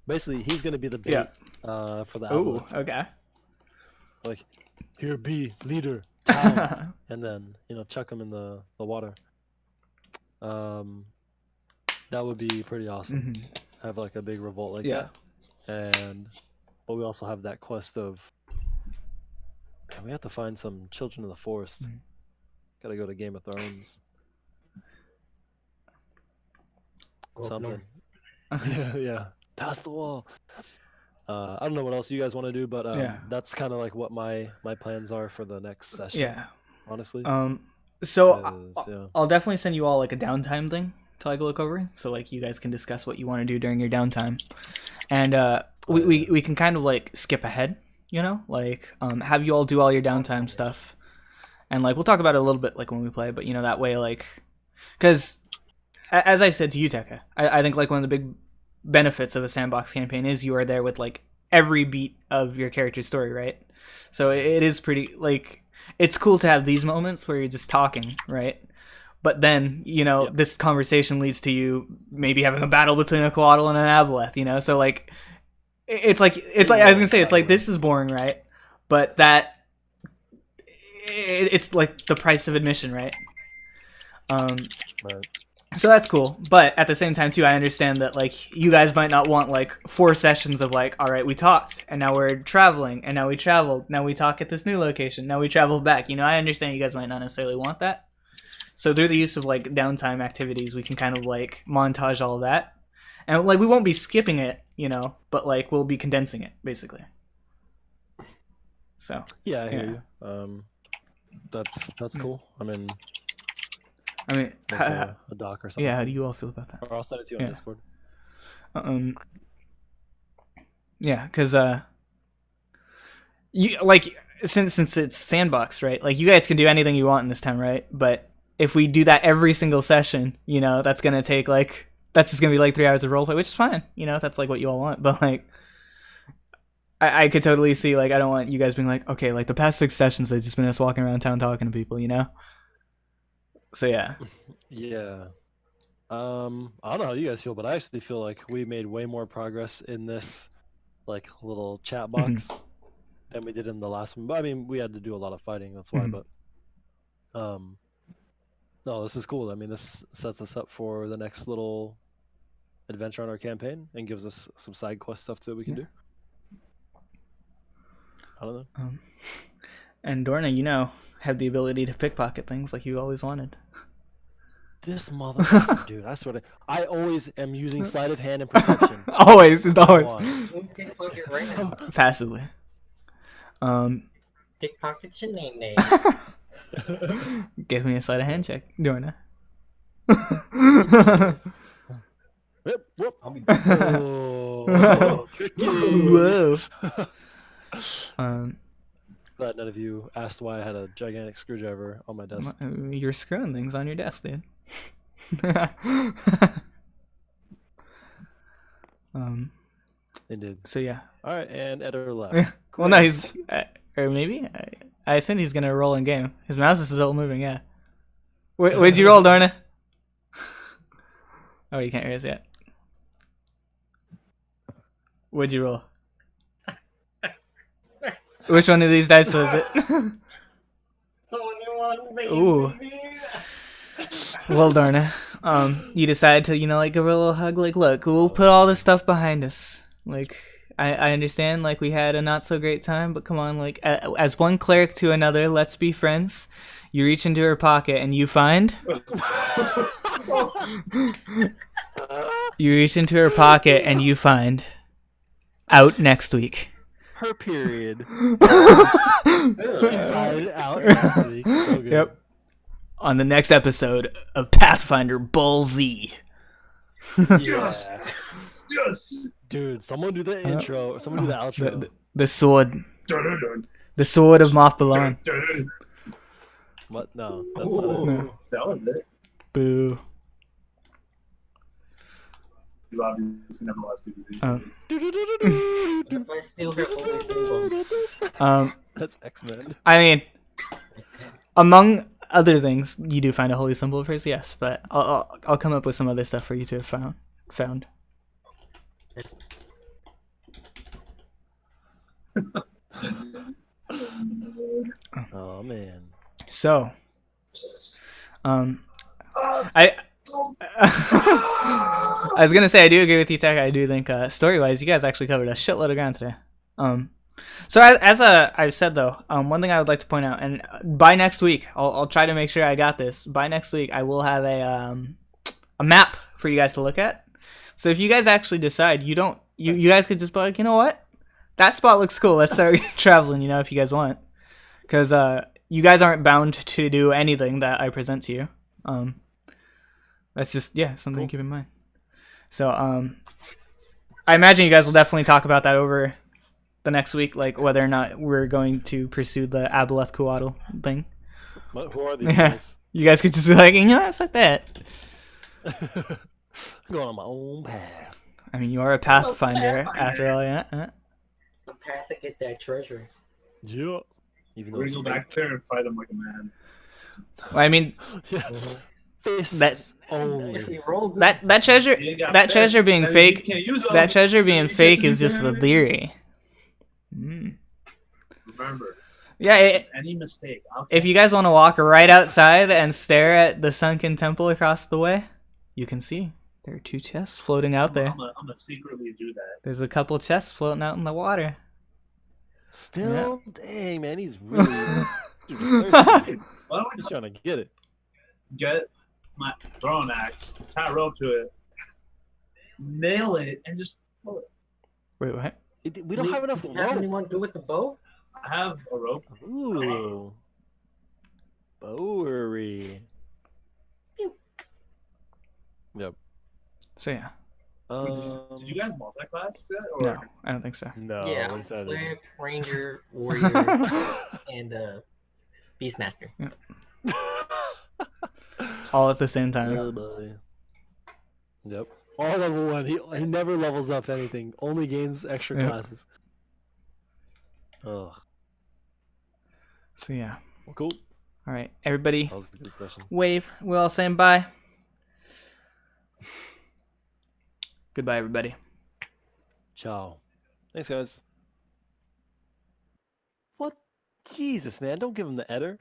Basically, he's gonna be the bait Yeah. for the Ooh, Aboleth. okay. Like, here be leader, town, and then chuck him in the water. That would be pretty awesome. Mhm. Have like a big revolt like Yeah. that. But we also have that quest of, man, we have to find some children of the forest. Mhm. Gotta go to Game of Thrones. Go up Something. north. Yeah. Pass the wall. I don't know what else you guys want to do, but Yeah. that's kind of like what my plans are for the next session. Yeah. Honestly. So Yeah. I'll definitely send you all like a downtime thing to like look over, so like you guys can discuss what you want to do during your downtime, and we can kind of like skip ahead, like have you all do all your downtime stuff, and like we'll talk about it a little bit like when we play, but that way like, because as I said to you, Tekka, I think like one of the big benefits of a sandbox campaign is you are there with like every beat of your character's story, right? So it is pretty like, it's cool to have these moments where you're just talking, right? But then, this conversation leads to you maybe having a battle between a Coatl and an Aboleth, so like it's like I was gonna say, it's like this is boring, right? But it's like the price of admission, right? Right. So that's cool, but at the same time too, I understand that like you guys might not want like 4 sessions of like, all right, we talked, and now we're traveling, and now we traveled, now we talk at this new location, now we travel back. I understand you guys might not necessarily want that. So through the use of like downtime activities, we can kind of like montage all of that, and like we won't be skipping it, but like we'll be condensing it basically. So Yeah, I hear you. That's cool. I mean, like a doc or something. yeah, how do you all feel about that? Or I'll send it to you on Yeah. Discord. Yeah, because you like since it's sandbox, right? Like you guys can do anything you want in this town, right? But if we do that every single session, that's gonna take like, that's just gonna be like 3 hours of roleplay, which is fine. That's like what you all want. But like, I could totally see like, I don't want you guys being like, okay, like the past 6 sessions have just been us walking around town talking to people, So yeah. Yeah. I don't know how you guys feel, but I actually feel like we made way more progress in this like little chat box than we did in the last one. But I mean, we had to do a lot of fighting, that's why. Mhm. But no, this is cool. I mean, this sets us up for the next little adventure on our campaign and gives us some side quest stuff too we can do. I don't know. And Dorna, have the ability to pickpocket things like you always wanted. This motherfucker, dude. I swear to I always am using sleight of hand and perception. Always, just always. Come on. You can pickpocket right now. Passively. Pickpocket your name. Give me a sleight of hand check, Dorna. Whoop, whoop. I'll be Oh, Whoa. glad none of you asked why I had a gigantic screwdriver on my desk. You're screwing things on your desk, dude. Indeed. So yeah. All right, and Eder left. Well, no, he's or maybe I assume he's gonna roll in game. His mouse is still moving. Yeah. What'd you roll, Dorna? Oh, you can't hear us yet. What'd you roll? Which one of these dice was it? 21, baby. Ooh. Well, Dorna, you decide to, like, give her a little hug. Like, look, we'll put all this stuff behind us. Like, I understand, like, we had a not so great time, but come on, like, as one cleric to another, let's be friends. You reach into her pocket and you find. You reach into her pocket and you find. Out next week. Her period. Ugh. Find out next week. So good. Yep. On the next episode of Pathfinder Bull Z. Yeah. Yes. Dude, someone do the intro. Or someone do the outro. The sword. Dun-dun-dun. The sword of Moth Balan. Dun-dun-dun. What? No, that's not it. No. That was it. Boo. You obviously never watched BBC. If I steal her holy symbol. That's X-Men. I mean, among other things, you do find a holy symbol of hers, yes, but I'll come up with some other stuff for you to have found. Oh man. So, I was gonna say I do agree with you, Tech. I do think story-wise, you guys actually covered a shitload of ground today. So as I've said though, one thing I would like to point out, and by next week, I'll try to make sure I got this. By next week, I will have a map for you guys to look at. So if you guys actually decide you guys could just be like, you know what, that spot looks cool. Let's start traveling. If you guys want, because you guys aren't bound to do anything that I present to you. That's just something to keep in mind. So I imagine you guys will definitely talk about that over the next week, like whether or not we're going to pursue the Aboleth Coatl thing. Who are these guys? You guys could just be like, fuck that. I'm going on my own path. I mean, you are a Pathfinder after all, yeah. The path to get that treasure. Yeah. Even though We're it's gonna go back there and fight him like a man. Well, I mean, yeah. Fists That- only. If we roll good, that treasure, You got that fists, treasure being and you fake, can't use them. that treasure being You can't fake use is just the them. theory. Remember, Yeah, any mistake. if you guys want to walk right outside and stare at the sunken temple across the way, you can see there are 2 chests floating out there. I'm gonna secretly do that. There's a couple chests floating out in the water. Still, dang man, he's really dude, he's thirsty. Why don't we He's just trying to get it. get my throwing axe, tie a rope to it, nail it, and just pull it? Wait, what? We don't have enough Do you have rope. anyone good with the bow? I have a rope. Ooh. Bowery. Yep. So yeah, Did you guys multi-class yet? Or no, I don't think so. No. Yeah, we decided- cleric, ranger, warrior, and beastmaster. All at the same time. Oh, boy. Yep. All level 1. He never levels up anything. Only gains extra Yep. classes. Ugh. So yeah. Well, cool. All right, everybody, That was a good session. wave. We're all saying bye. Goodbye, everybody. Ciao. Thanks, guys. What? Jesus, man. Don't give him the Eder.